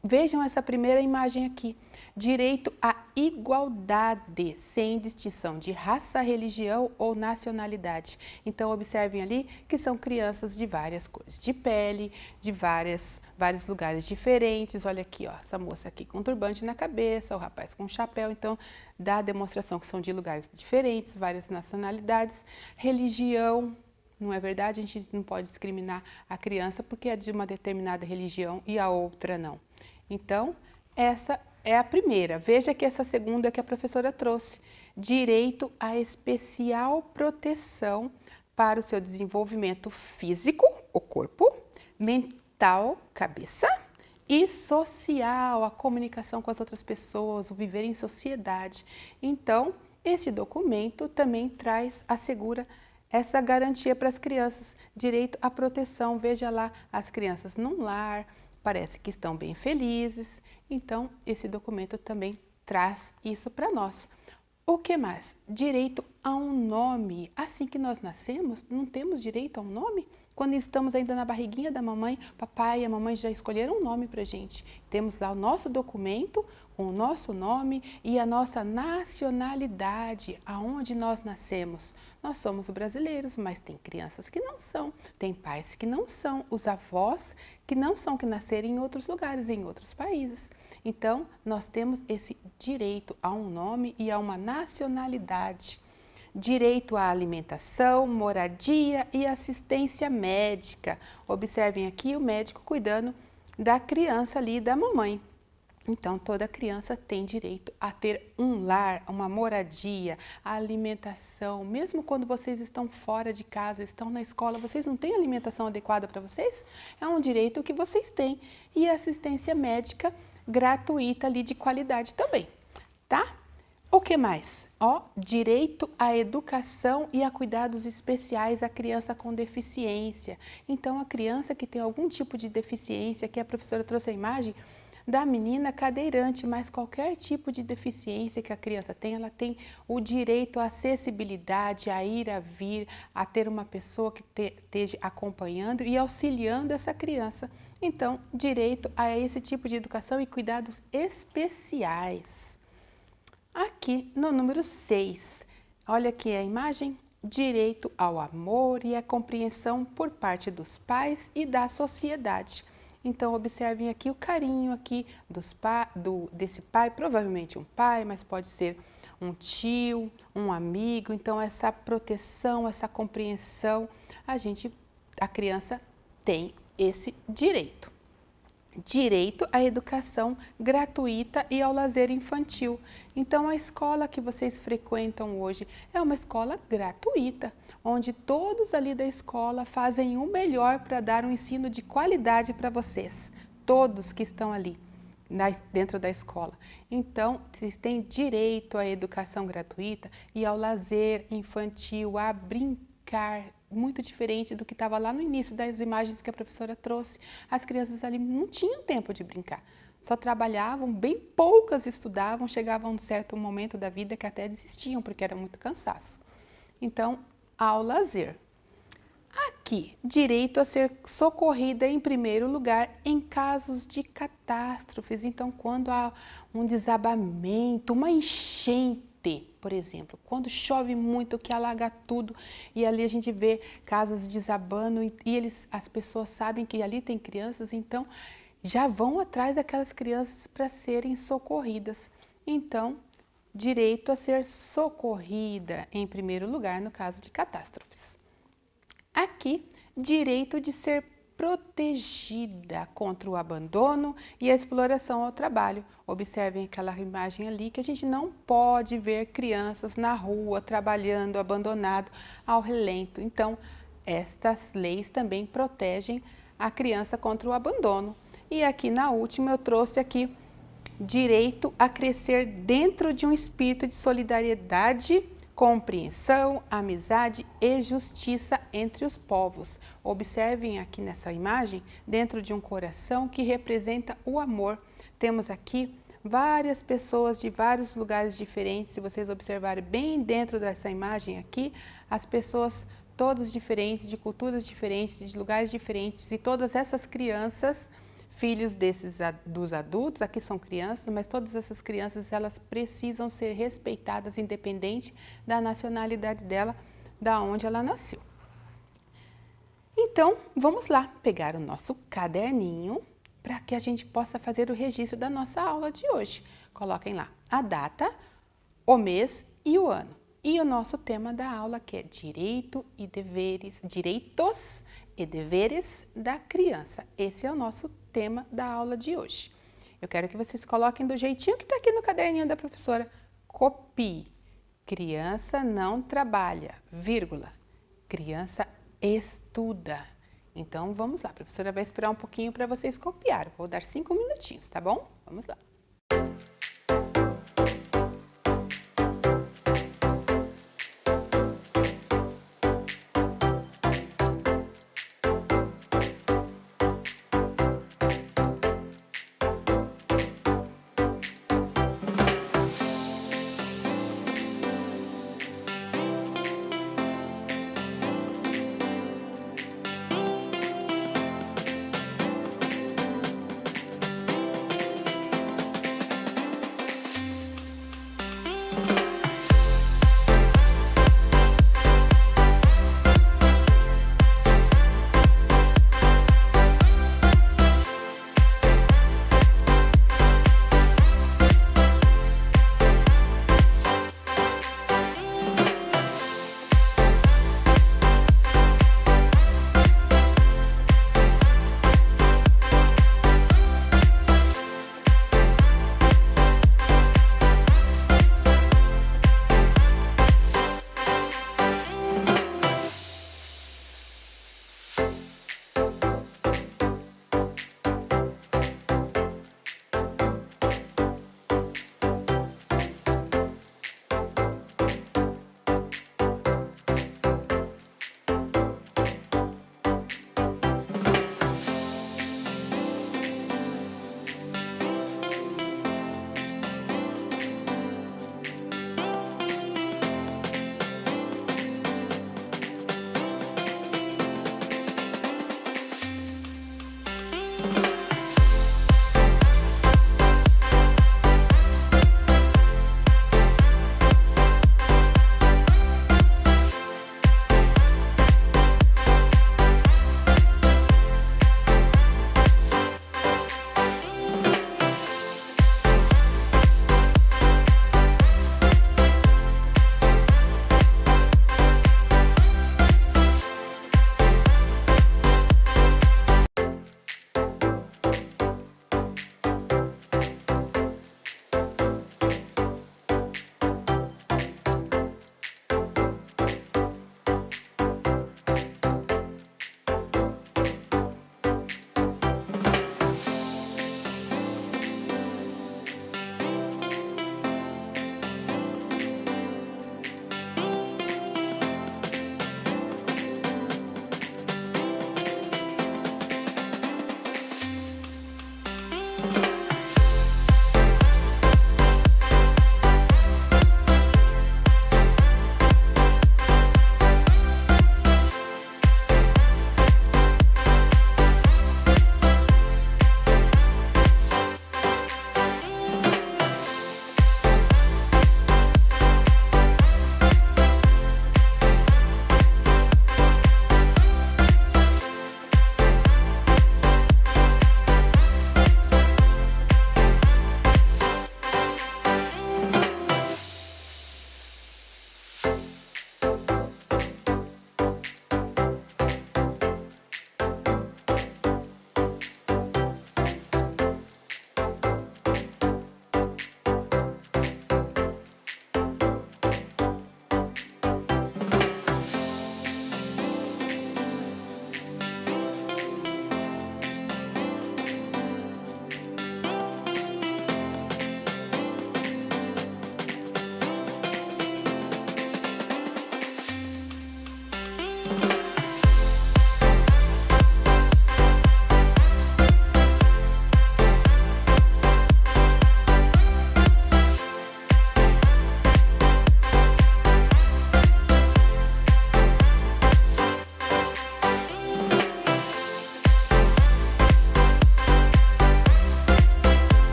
Vejam essa primeira imagem aqui. Direito à igualdade, sem distinção de raça, religião ou nacionalidade. Então, observem ali que são crianças de várias cores de pele, de vários lugares diferentes. Olha aqui, ó, essa moça aqui com turbante na cabeça, o rapaz com chapéu. Então, dá a demonstração que são de lugares diferentes, várias nacionalidades. Religião, não é verdade? A gente não pode discriminar a criança porque é de uma determinada religião e a outra não. Então, essa é a primeira. Veja que essa segunda que a professora trouxe. Direito à especial proteção para o seu desenvolvimento físico, o corpo, mental, cabeça, e social, a comunicação com as outras pessoas, o viver em sociedade. Então, esse documento também assegura essa garantia para as crianças, direito à proteção. Veja lá as crianças num lar, parece que estão bem felizes. Então, esse documento também traz isso para nós. O que mais? Direito a um nome. Assim que nós nascemos, não temos direito a um nome? Quando estamos ainda na barriguinha da mamãe, papai e a mamãe já escolheram um nome para a gente. Temos lá o nosso documento com o nosso nome e a nossa nacionalidade, aonde nós nascemos. Nós somos brasileiros, mas tem crianças que não são, tem pais que não são, os avós que não são, que nasceram em outros lugares, em outros países. Então, nós temos esse direito a um nome e a uma nacionalidade. Direito à alimentação, moradia e assistência médica. Observem aqui o médico cuidando da criança ali, da mamãe. Então, toda criança tem direito a ter um lar, uma moradia, a alimentação. Mesmo quando vocês estão fora de casa, estão na escola, vocês não têm alimentação adequada para vocês? É um direito que vocês têm. E assistência médica gratuita ali de qualidade também, tá? O que mais? Ó, direito à educação e a cuidados especiais à criança com deficiência. Então, a criança que tem algum tipo de deficiência, que a professora trouxe a imagem da menina cadeirante, mas qualquer tipo de deficiência que a criança tem, ela tem o direito à acessibilidade, a ir, a vir, a ter uma pessoa que esteja acompanhando e auxiliando essa criança. Então, direito a esse tipo de educação e cuidados especiais. Aqui no número 6, olha aqui a imagem, direito ao amor e à compreensão por parte dos pais e da sociedade. Então, observem aqui o carinho aqui desse pai, provavelmente um pai, mas pode ser um tio, um amigo. Então, essa proteção, essa compreensão, a criança tem esse direito. Direito à educação gratuita e ao lazer infantil. Então, a escola que vocês frequentam hoje é uma escola gratuita, onde todos ali da escola fazem o melhor para dar um ensino de qualidade para vocês, todos que estão ali dentro da escola. Então, vocês têm direito à educação gratuita e ao lazer infantil, a brincar muito diferente do que estava lá no início das imagens que a professora trouxe. As crianças ali não tinham tempo de brincar, só trabalhavam, bem poucas estudavam, chegavam a um certo momento da vida que até desistiam porque era muito cansaço. Então, ao lazer. Aqui, direito a ser socorrida em primeiro lugar em casos de catástrofes. Então, quando há um desabamento, uma enchente, por exemplo, quando chove muito, que alaga tudo, e ali a gente vê casas desabando e as pessoas sabem que ali tem crianças, então já vão atrás daquelas crianças para serem socorridas. Então, direito a ser socorrida em primeiro lugar no caso de catástrofes. Aqui, direito de ser protegida contra o abandono e a exploração ao trabalho. Observem aquela imagem ali que a gente não pode ver crianças na rua trabalhando abandonado ao relento. Então, estas leis também protegem a criança contra o abandono. E aqui na última eu trouxe aqui direito a crescer dentro de um espírito de solidariedade, compreensão, amizade e justiça entre os povos. Observem aqui nessa imagem, dentro de um coração que representa o amor. Temos aqui várias pessoas de vários lugares diferentes. Se vocês observarem bem dentro dessa imagem aqui, as pessoas todas diferentes, de culturas diferentes, de lugares diferentes, e todas essas crianças, filhos dos adultos, aqui são crianças, mas todas essas crianças, elas precisam ser respeitadas independente da nacionalidade dela, da onde ela nasceu. Então, vamos lá pegar o nosso caderninho para que a gente possa fazer o registro da nossa aula de hoje. Coloquem lá a data, o mês e o ano. E o nosso tema da aula, que é direitos e deveres da criança. Esse é o nosso tema da aula de hoje. Eu quero que vocês coloquem do jeitinho que está aqui no caderninho da professora. Copie. Criança não trabalha, vírgula. Criança estuda. Então, vamos lá. A professora vai esperar um pouquinho para vocês copiarem. Vou dar 5 minutinhos, tá bom? Vamos lá.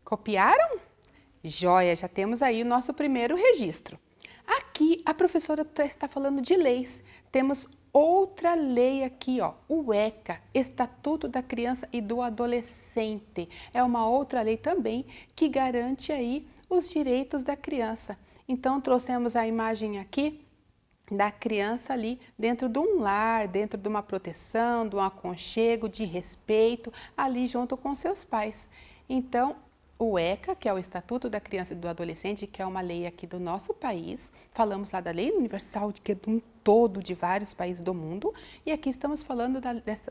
Copiaram? Joia, já temos aí o nosso primeiro registro. Aqui a professora está falando de leis. Temos outra lei aqui, ó, o ECA, Estatuto da Criança e do Adolescente. É uma outra lei também que garante aí os direitos da criança. Então, trouxemos a imagem aqui da criança ali dentro de um lar, dentro de uma proteção, de um aconchego, de respeito, ali junto com seus pais. Então, o ECA, que é o Estatuto da Criança e do Adolescente, que é uma lei aqui do nosso país, falamos lá da Lei Universal, que é de um todo de vários países do mundo, e aqui estamos falando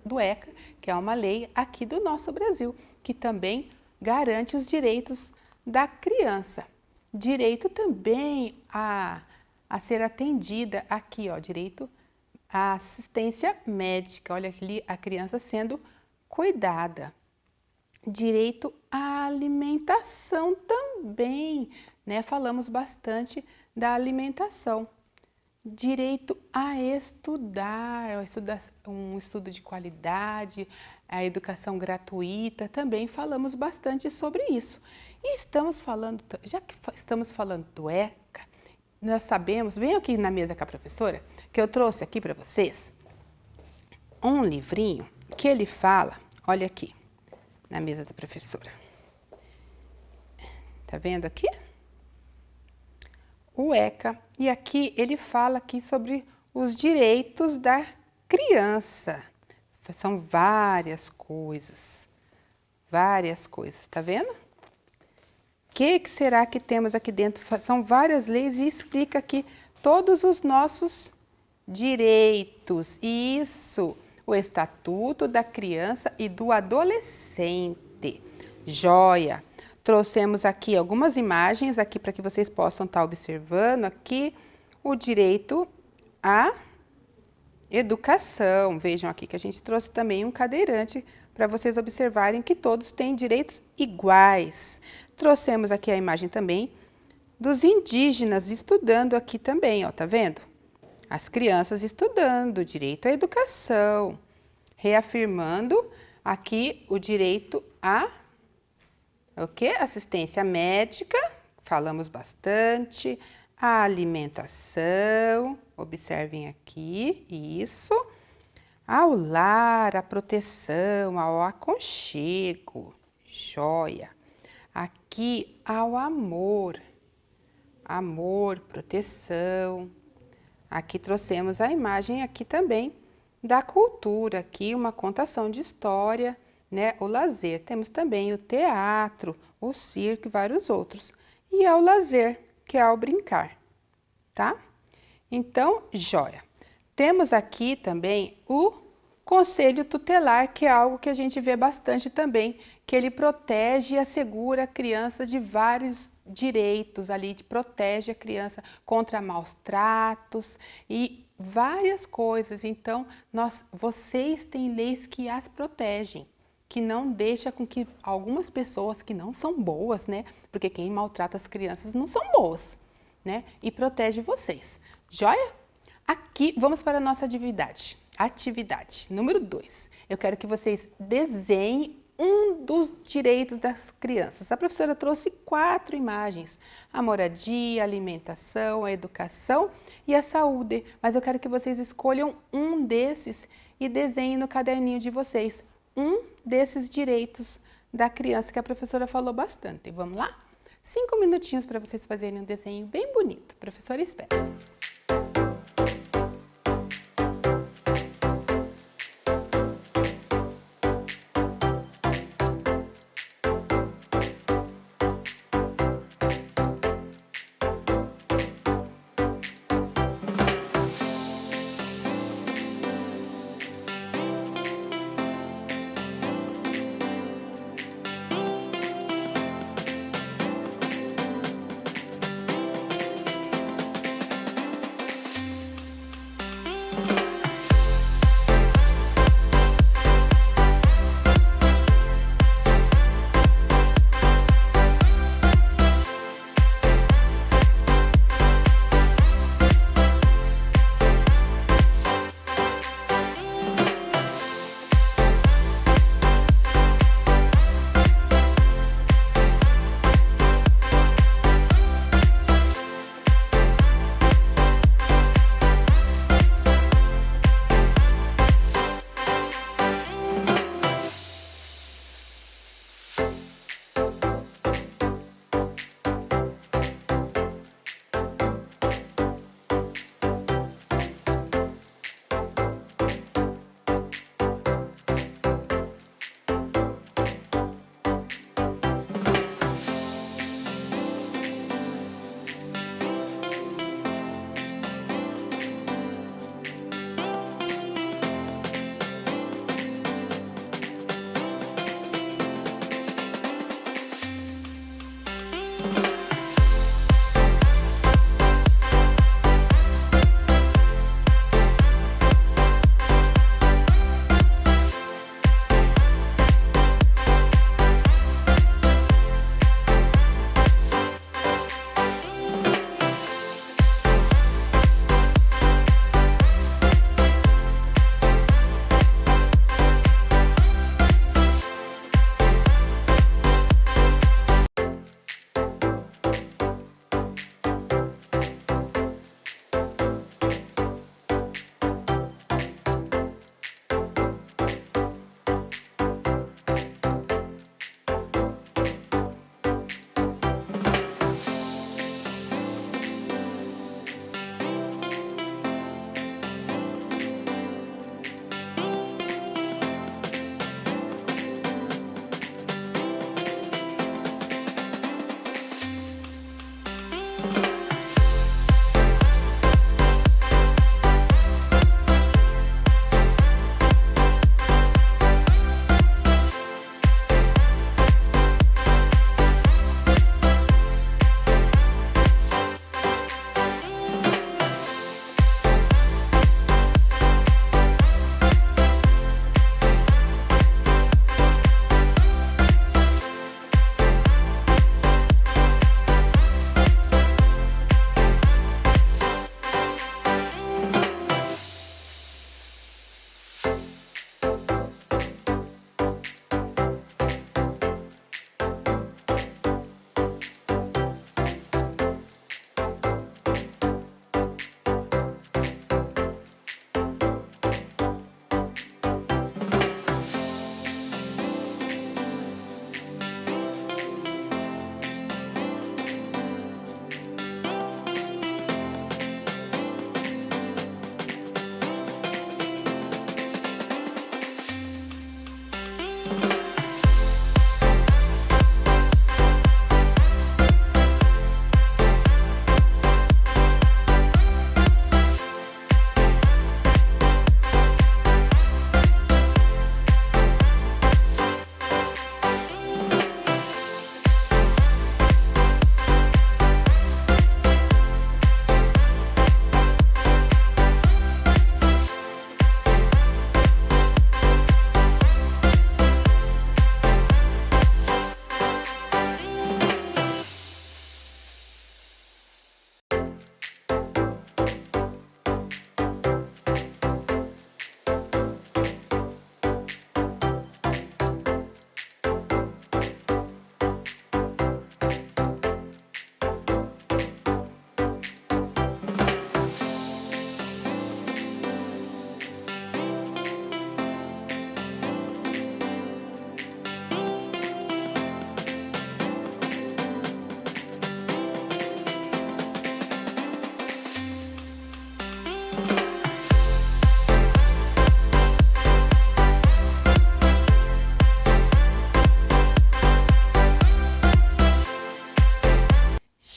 do ECA, que é uma lei aqui do nosso Brasil, que também garante os direitos da criança. Direito também a ser atendida aqui, ó, direito à assistência médica, olha ali a criança sendo cuidada. Direito à alimentação também, né? Falamos bastante da alimentação. Direito a estudar, um estudo de qualidade, a educação gratuita, também falamos bastante sobre isso. E estamos falando, já que estamos falando do ECA, nós sabemos, venham aqui na mesa com a professora, que eu trouxe aqui para vocês um livrinho que ele fala, olha aqui, na mesa da professora. Tá vendo aqui? O ECA. E aqui ele fala aqui sobre os direitos da criança. São várias coisas. Várias coisas, tá vendo? O que será que temos aqui dentro? São várias leis e explica aqui todos os nossos direitos. Isso! O Estatuto da Criança e do Adolescente. Joia! Trouxemos aqui algumas imagens aqui para que vocês possam estar observando aqui o direito à educação. Vejam aqui que a gente trouxe também um cadeirante para vocês observarem que todos têm direitos iguais. Trouxemos aqui a imagem também dos indígenas estudando aqui também, ó, tá vendo? As crianças estudando, direito à educação, reafirmando aqui o direito à assistência médica, falamos bastante, a alimentação, observem aqui, isso, ao lar, a proteção, ao aconchego, joia. Aqui ao amor, proteção. Aqui trouxemos a imagem aqui também da cultura, aqui uma contação de história, né? O lazer. Temos também o teatro, o circo e vários outros. E ao lazer, que é ao brincar, tá? Então, joia. Temos aqui também o Conselho Tutelar, que é algo que a gente vê bastante também, que ele protege e assegura a criança de vários direitos ali, protege a criança contra maus tratos e várias coisas. Então, vocês têm leis que as protegem, que não deixa com que algumas pessoas que não são boas, né? Porque quem maltrata as crianças não são boas, né? E protege vocês. Joia? Aqui, vamos para a nossa atividade. Atividade número 2. Eu quero que vocês desenhem um dos direitos das crianças. A professora trouxe 4 imagens. A moradia, a alimentação, a educação e a saúde. Mas eu quero que vocês escolham um desses e desenhem no caderninho de vocês um desses direitos da criança que a professora falou bastante. Vamos lá? 5 minutinhos para vocês fazerem um desenho bem bonito. A professora espera.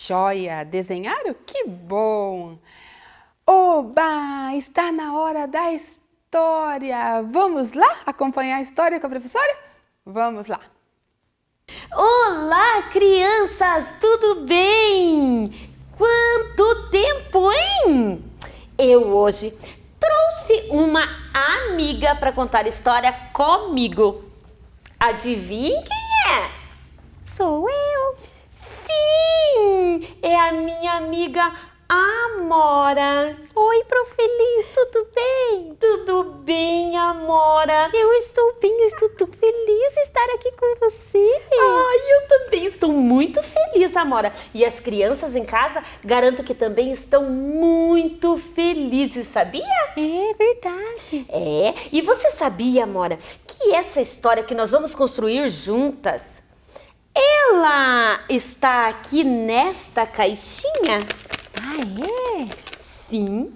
Joia! Desenharam? Que bom! Oba! Está na hora da história! Vamos lá acompanhar a história com a professora? Vamos lá! Olá, crianças! Tudo bem? Quanto tempo, hein? Eu hoje trouxe uma amiga para contar história comigo. Adivinhe quem é? Sou eu. Sim, é a minha amiga Amora. Oi, Profeliz, tudo bem? Tudo bem, Amora? Eu estou bem, eu estou tão feliz de estar aqui com você. Ai, eu também estou muito feliz, Amora. E as crianças em casa, garanto que também estão muito felizes, sabia? É verdade. É, e você sabia, Amora, que essa história que nós vamos construir juntas, ela está aqui nesta caixinha? Ah, é? Sim,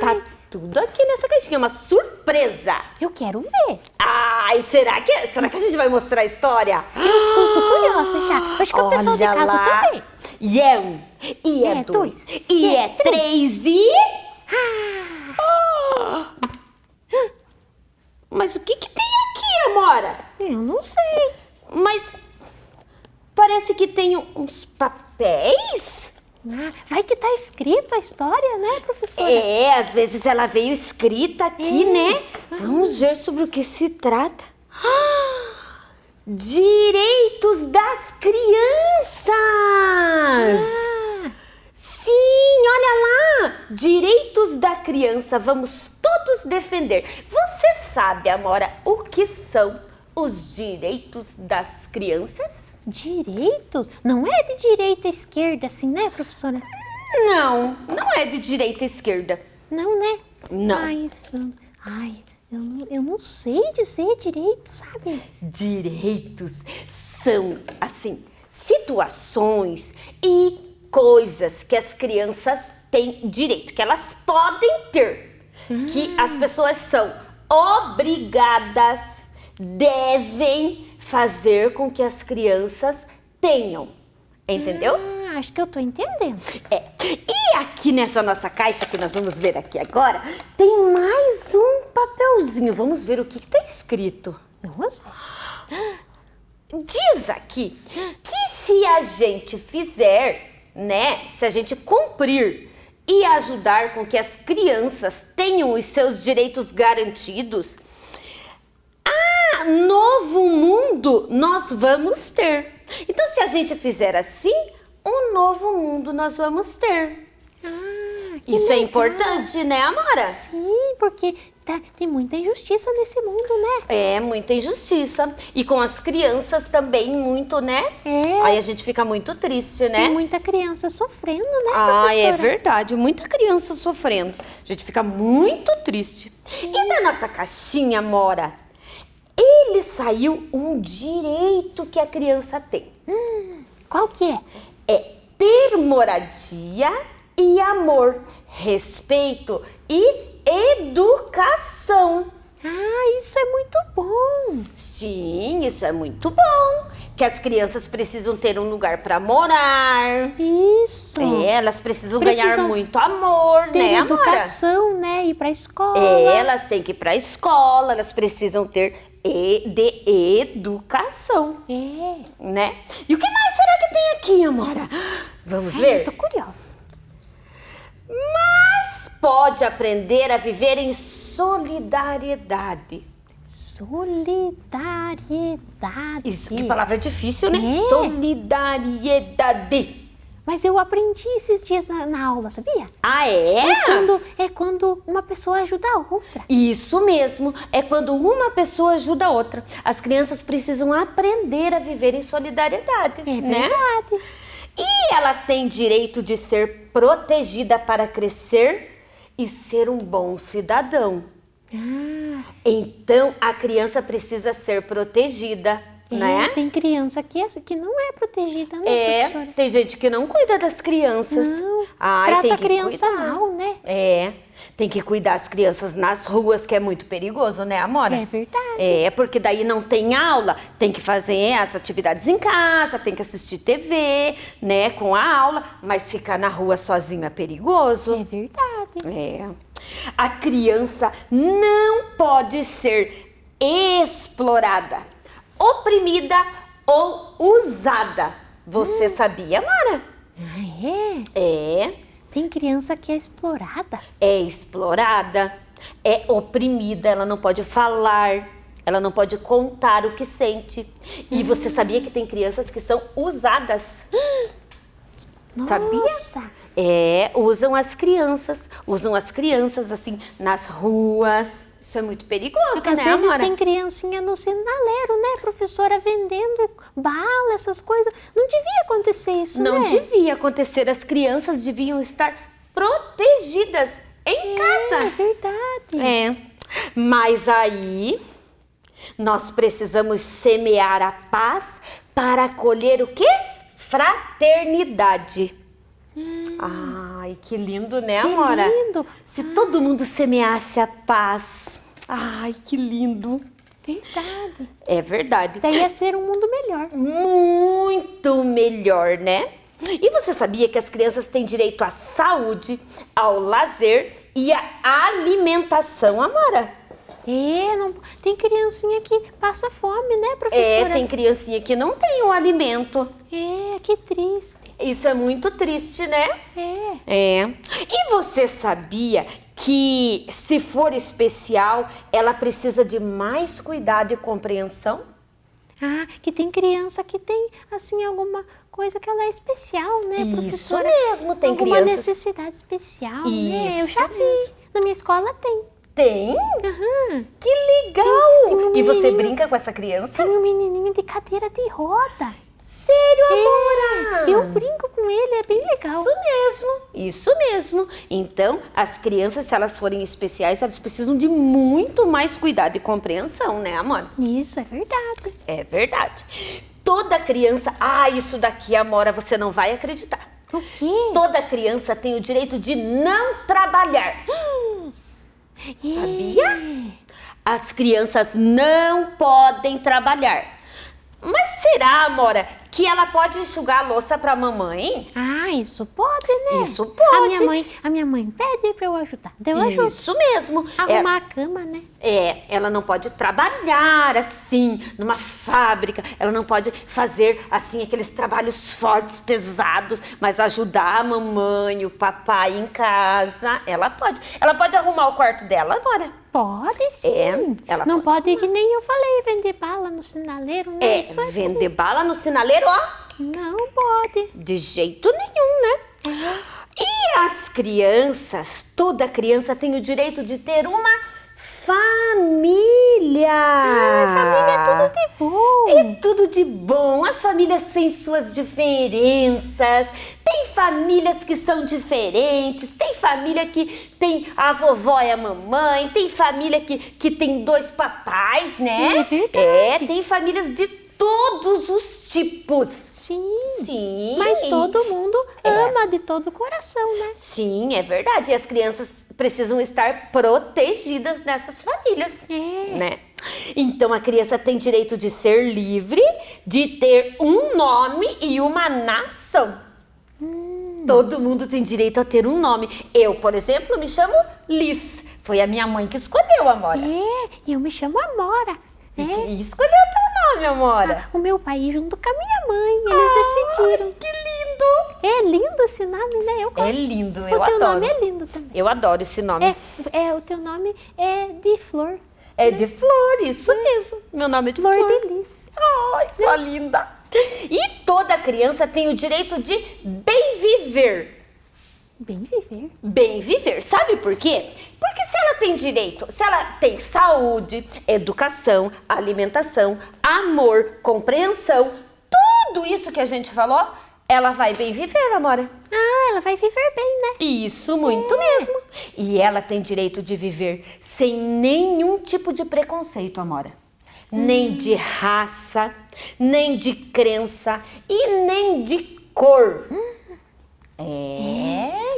tá tudo aqui nessa caixinha, uma surpresa. Eu quero ver. Ai, será que a gente vai mostrar a história? Eu tô curiosa já. Acho que o pessoal de Olha casa lá. também. E é um, e é dois, e é três e... Ah! Mas o que tem aqui, Amora? Eu não sei. Mas parece que tem uns papéis. Ah, vai que tá escrito a história, né, professora? É, às vezes ela veio escrita aqui, né? Vamos ver sobre o que se trata. Direitos das crianças! Sim, olha lá! Direitos da criança, vamos todos defender. Você sabe, Amora, o que são os direitos das crianças? Direitos? Não é de direita a esquerda assim, né, professora? Não, não é de direita à esquerda. Não, né? Não. Eu não sei dizer direito, sabe? Direitos são, assim, situações e coisas que as crianças têm direito, que elas podem ter, que as pessoas são obrigadas, devem fazer com que as crianças tenham, entendeu? Acho que eu tô entendendo. É. E aqui nessa nossa caixa que nós vamos ver aqui agora, tem mais um papelzinho. Vamos ver o que está escrito. Vamos ver. Diz aqui que se a gente fizer, né, se a gente cumprir e ajudar com que as crianças tenham os seus direitos garantidos, novo mundo nós vamos ter. Então, se a gente fizer assim, um novo mundo nós vamos ter. Que Isso é legal. importante, né, Amora? Sim, porque tem muita injustiça nesse mundo, né? É, muita injustiça. E com as crianças também muito, né? É. Aí a gente fica muito triste, né? Tem muita criança sofrendo, né, Ah, é professora? verdade. Muita criança sofrendo. A gente fica muito triste. E da nossa caixinha, Amora? Ele saiu um direito que a criança tem. Qual que é? É ter moradia e amor, respeito e educação. Ah, isso é muito bom. Sim, isso é muito bom. Que as crianças precisam ter um lugar para morar. Isso. É, elas precisam Precisam ganhar muito amor, Ter né, Amora? educação, né? Ir pra escola. É, elas têm que ir para a escola, elas precisam ter de educação, É. né? E o que mais será que tem aqui, Amora? Vamos ver? Eu tô curiosa. Mas pode aprender a viver em solidariedade. Solidariedade. Isso, que palavra difícil, né? É. Solidariedade. Mas eu aprendi esses dias na aula, sabia? Ah, é? É quando uma pessoa ajuda a outra. Isso mesmo, é quando uma pessoa ajuda a outra. As crianças precisam aprender a viver em solidariedade, É né? verdade. E ela tem direito de ser protegida para crescer e ser um bom cidadão. Então, a criança precisa ser protegida né? Tem criança que não é protegida, né, professora? Tem gente que não cuida das crianças. Não, Ai, trata tem a que criança cuidar. mal, né? Tem que cuidar das crianças nas ruas, que é muito perigoso, né, Amora? É verdade. Porque daí não tem aula, tem que fazer as atividades em casa, tem que assistir TV, né, com a aula, mas ficar na rua sozinho é perigoso. É verdade. A criança não pode ser explorada, oprimida ou usada. Você sabia, Amora? Ah, É. Tem criança que é explorada. É explorada, é oprimida, ela não pode falar, ela não pode contar o que sente. E você sabia que tem crianças que são usadas? Sabia? Nossa. Usam as crianças assim nas ruas. Isso é muito perigoso, Porque às né, vezes Amora? tem criancinha no sinaleiro, né, professora, vendendo bala, essas coisas. Não devia acontecer isso, Não né? devia acontecer, as crianças deviam estar protegidas em É casa. verdade. Mas aí nós precisamos semear a paz para colher o quê? Fraternidade. Ai, que lindo, né, Que Amora? lindo. Se todo mundo semeasse a paz. Ai, que lindo. Verdade. É verdade. Daí ia ser um mundo melhor. Muito melhor, né? E você sabia que as crianças têm direito à saúde, ao lazer e à alimentação, Amora? Tem criancinha que passa fome, né, professora? Tem criancinha que não tem o alimento. Que triste. Isso é muito triste, né? É. E você sabia que, se for especial, ela precisa de mais cuidado e compreensão? Que tem criança que tem, assim, alguma coisa que ela é especial, né, Isso professora? mesmo, tem alguma crianças... necessidade especial, né? Eu Isso já vi. mesmo. Na minha escola tem. Tem? Aham. Que legal! Tem um E você menininho- brinca com essa criança? Tem um menininho de cadeira de roda. Sério, Amora? Eu brinco com ele, é bem legal. Isso mesmo. Então, as crianças, se elas forem especiais, elas precisam de muito mais cuidado e compreensão, né, Amora? Isso, é verdade. É verdade. Toda criança... isso daqui, Amora, você não vai acreditar. O quê? Toda criança tem o direito de não trabalhar. Sabia? As crianças não podem trabalhar. Mas será, Amora, que ela pode enxugar a louça para a mamãe? Isso pode, né? Isso pode. A minha mãe pede pra eu ajudar. Daí eu ajudo. Isso mesmo. Arrumar a cama, né? Ela não pode trabalhar assim, numa fábrica. Ela não pode fazer assim aqueles trabalhos fortes, pesados, mas ajudar a mamãe, o papai em casa. Ela pode. Ela pode arrumar o quarto dela, Amora. Pode sim. Ela não pode. que nem eu falei, vender bala no sinaleiro, né? Isso é Vender triste. bala no sinaleiro, ó. Não pode. De jeito nenhum, né? E as crianças, toda criança tem o direito de ter uma família. Família é tudo de bom. É tudo de bom. As famílias têm suas diferenças. Tem famílias que são diferentes. Tem família que tem a vovó e a mamãe. Tem família que tem dois papais, né? É verdade. Tem famílias de todos os tipos. Sim. Mas todo mundo ama de todo o coração, né? Sim, é verdade. E as crianças precisam estar protegidas nessas famílias, né? Então, a criança tem direito de ser livre, de ter um nome e uma nação. Todo mundo tem direito a ter um nome. Eu, por exemplo, me chamo Liz. Foi a minha mãe que escolheu, Amora. Eu me chamo Amora. E escolheu o teu nome, Amora. O meu pai junto com a minha mãe, eles decidiram. Que lindo! É lindo esse nome, né? Eu gosto. É lindo, eu O teu adoro. nome é lindo também. Eu adoro esse nome. O teu nome é de flor. É de flor, isso mesmo. Meu nome é de Flor flor. de lis. Ai, sua linda. E toda criança tem o direito de bem viver. Bem viver. Bem viver. Sabe por quê? Porque se ela tem direito, se ela tem saúde, educação, alimentação, amor, compreensão, tudo isso que a gente falou, ela vai bem viver, Amora. Ela vai viver bem, né? Isso, muito mesmo. E ela tem direito de viver sem nenhum tipo de preconceito, Amora. nem de raça, nem de crença e nem de cor.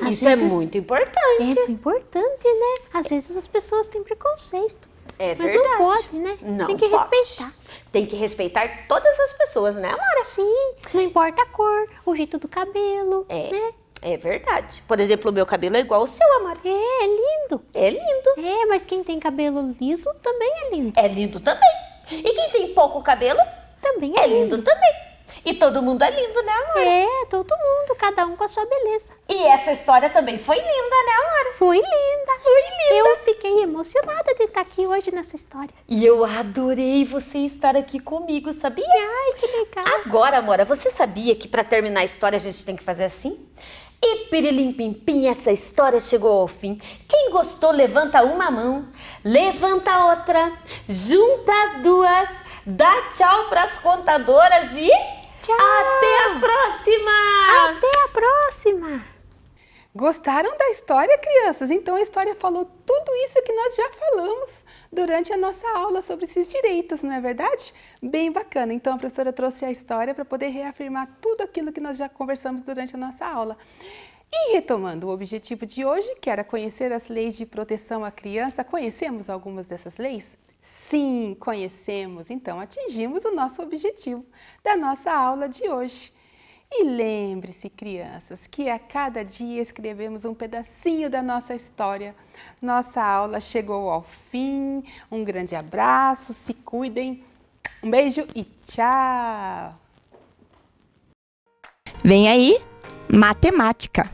Às Isso é vezes- muito importante. É importante, né? Às vezes as pessoas têm preconceito. É Mas verdade. não pode, né? Não Tem que pode. respeitar. Tem que respeitar todas as pessoas, né, Amora? Sim, não importa a cor, o jeito do cabelo, né? É verdade. Por exemplo, o meu cabelo é igual ao seu, Amora. É lindo. É lindo. É, mas quem tem cabelo liso também é lindo. É lindo também. E quem tem pouco cabelo Também é lindo também. E todo mundo é lindo, né, Amora? É, todo mundo, cada um com a sua beleza. E essa história também foi linda, né, Amora? Foi linda. Foi linda. Eu fiquei emocionada de estar aqui hoje nessa história. E eu adorei você estar aqui comigo, sabia? Ai, que legal. Agora, Amora, você sabia que para terminar a história a gente tem que fazer assim? E pirilim pim pim, essa história chegou ao fim. Quem gostou, levanta uma mão, levanta a outra, junta as duas, dá tchau pras contadoras e Tchau. até a próxima! Até a próxima. Gostaram da história, crianças? Então a história falou tudo isso que nós já falamos durante a nossa aula sobre esses direitos, não é verdade? Bem bacana. Então a professora trouxe a história para poder reafirmar tudo aquilo que nós já conversamos durante a nossa aula. E retomando o objetivo de hoje, que era conhecer as leis de proteção à criança, conhecemos algumas dessas leis? Sim, conhecemos. Então atingimos o nosso objetivo da nossa aula de hoje. E lembre-se, crianças, que a cada dia escrevemos um pedacinho da nossa história. Nossa aula chegou ao fim. Um grande abraço, se cuidem. Um beijo e tchau! Vem aí, matemática.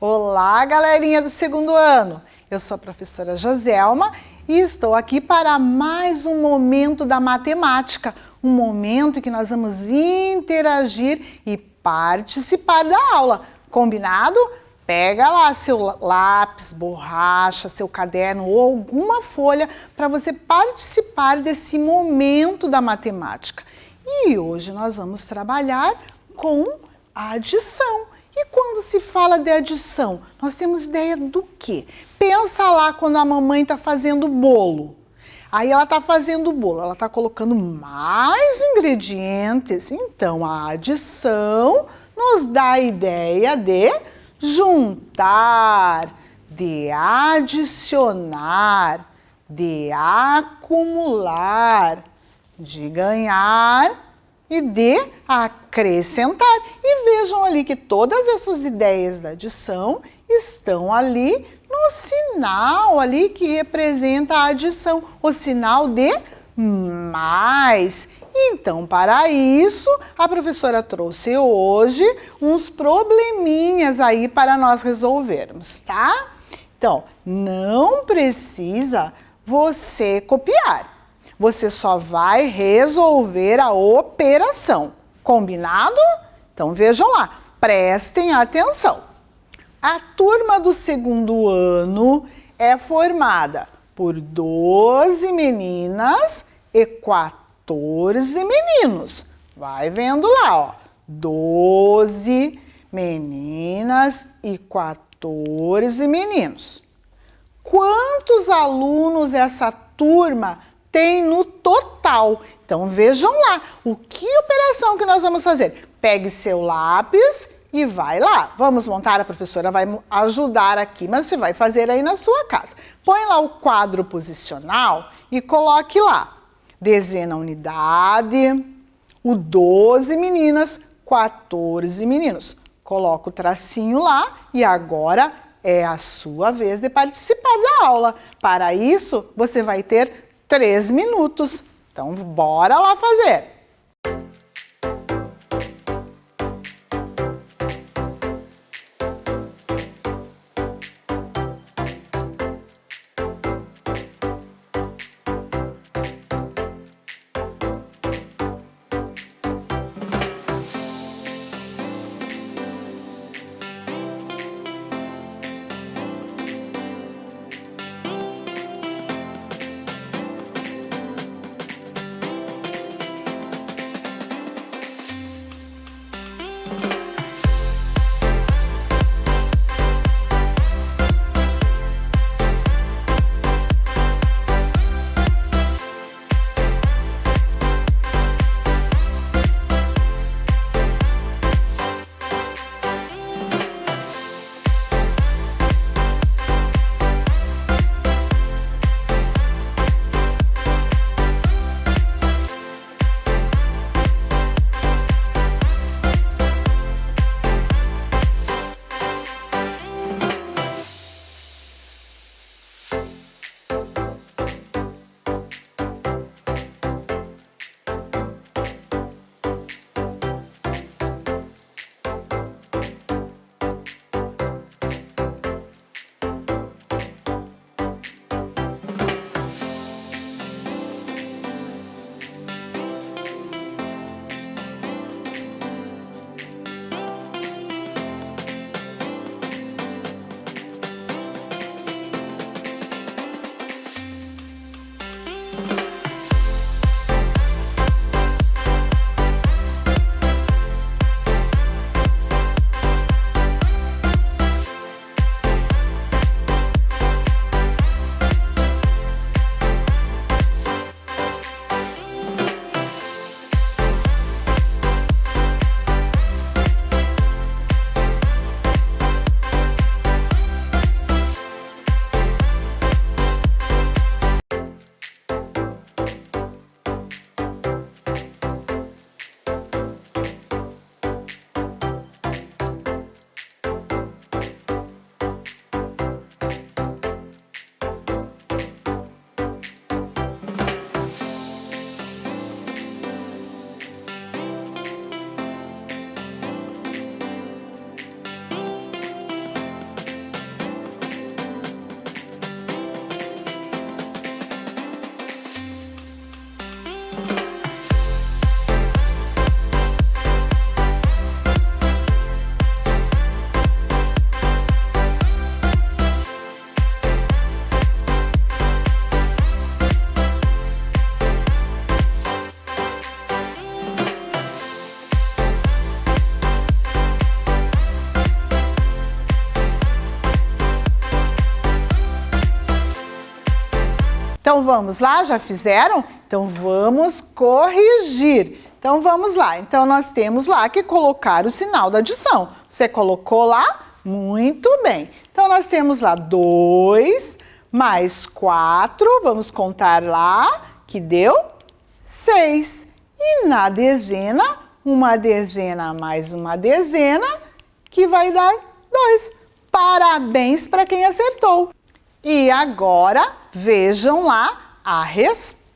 Olá, galerinha do segundo ano! Eu sou a professora Joselma e estou aqui para mais um momento da matemática, um momento em que nós vamos interagir e participar da aula. Combinado? Pega lá seu lápis, borracha, seu caderno ou alguma folha para você participar desse momento da matemática. E hoje nós vamos trabalhar com a adição. E quando se fala de adição, nós temos ideia do quê? Pensa lá quando a mamãe está fazendo bolo. Aí ela está fazendo o bolo, ela está colocando mais ingredientes. Então, a adição nos dá a ideia de juntar, de adicionar, de acumular, de ganhar e de acrescentar. E vejam ali que todas essas ideias da adição estão ali no sinal ali que representa a adição, o sinal de mais. Então, para isso, a professora trouxe hoje uns probleminhas aí para nós resolvermos, tá? Então, não precisa você copiar. Você só vai resolver a operação. Combinado? Então vejam lá, prestem atenção. A turma do segundo ano é formada por 12 meninas e 14 meninos. Vai vendo lá, ó. 12 meninas e 14 meninos. Quantos alunos essa turma tem no total? Então vejam lá, que operação que nós vamos fazer? Pegue seu lápis e vai lá. Vamos montar, a professora vai ajudar aqui, mas você vai fazer aí na sua casa. Põe lá o quadro posicional e coloque lá. Dezena unidade, o 12 meninas, 14 meninos. Coloca o tracinho lá e agora é a sua vez de participar da aula. Para isso, você vai ter 3 minutos. Então, bora lá fazer! Então vamos lá, já fizeram? Então vamos corrigir. Então vamos lá. Então nós temos lá que colocar o sinal da adição. Você colocou lá? Muito bem. Então nós temos lá 2 mais 4, vamos contar lá, que deu 6. E na dezena, uma dezena mais uma dezena, que vai dar 2. Parabéns para quem acertou. E agora, vejam lá a resposta.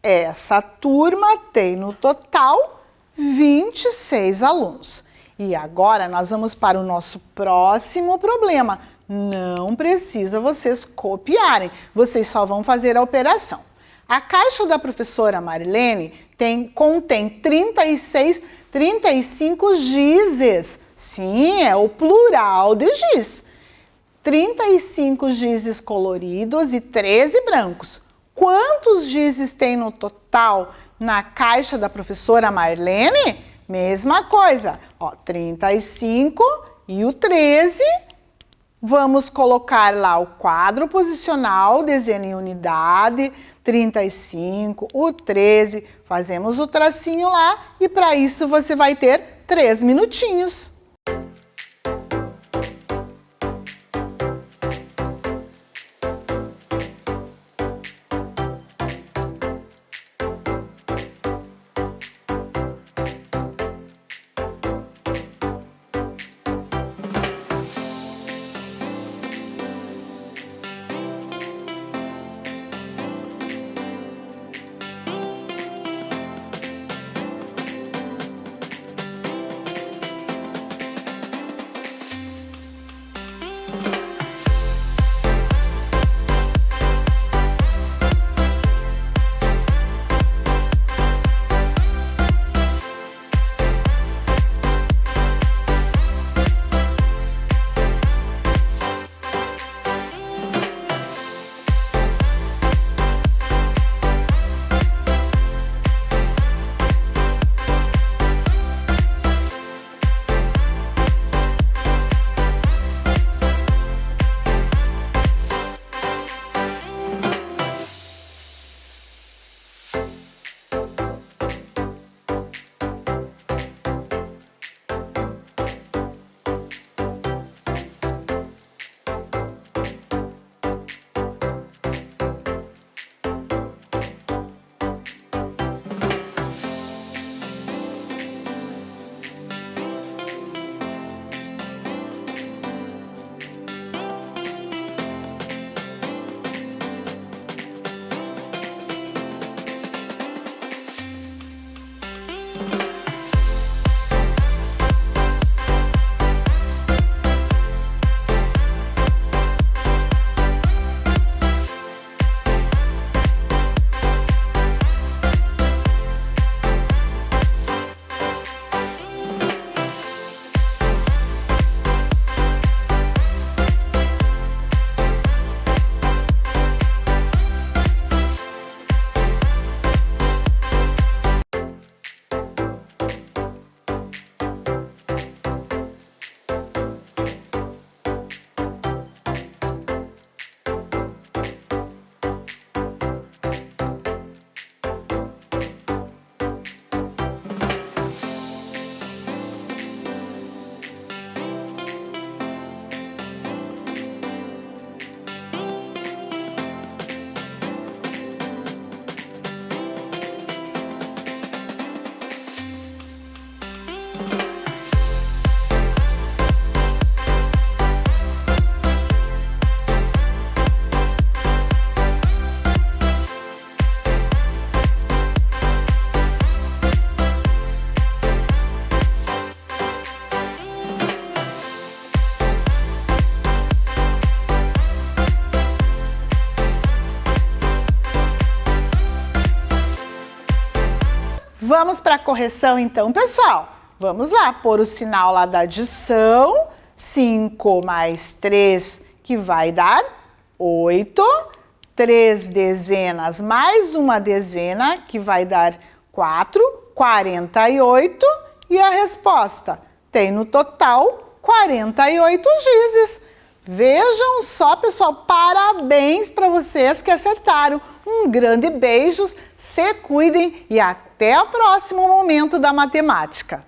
Essa turma tem no total 26 alunos. E agora nós vamos para o nosso próximo problema. Não precisa vocês copiarem, vocês só vão fazer a operação. A caixa da professora Marilene contém 35 gizes. Sim, é o plural de giz. 35 gizes coloridos e 13 brancos. Quantos gizes tem no total na caixa da professora Marilene? Mesma coisa, ó, 35 e o 13. Vamos colocar lá o quadro posicional, dezena em unidade, 35, o 13, fazemos o tracinho lá e para isso você vai ter 3 minutinhos. Vamos para a correção então, pessoal? Vamos lá, pôr o sinal lá da adição. 5 mais 3, que vai dar 8. 3 dezenas mais uma dezena, que vai dar 4, 48. E a resposta tem no total 48 gizes. Vejam só, pessoal, parabéns para vocês que acertaram. Um grande beijo, se cuidem e até o próximo momento da matemática.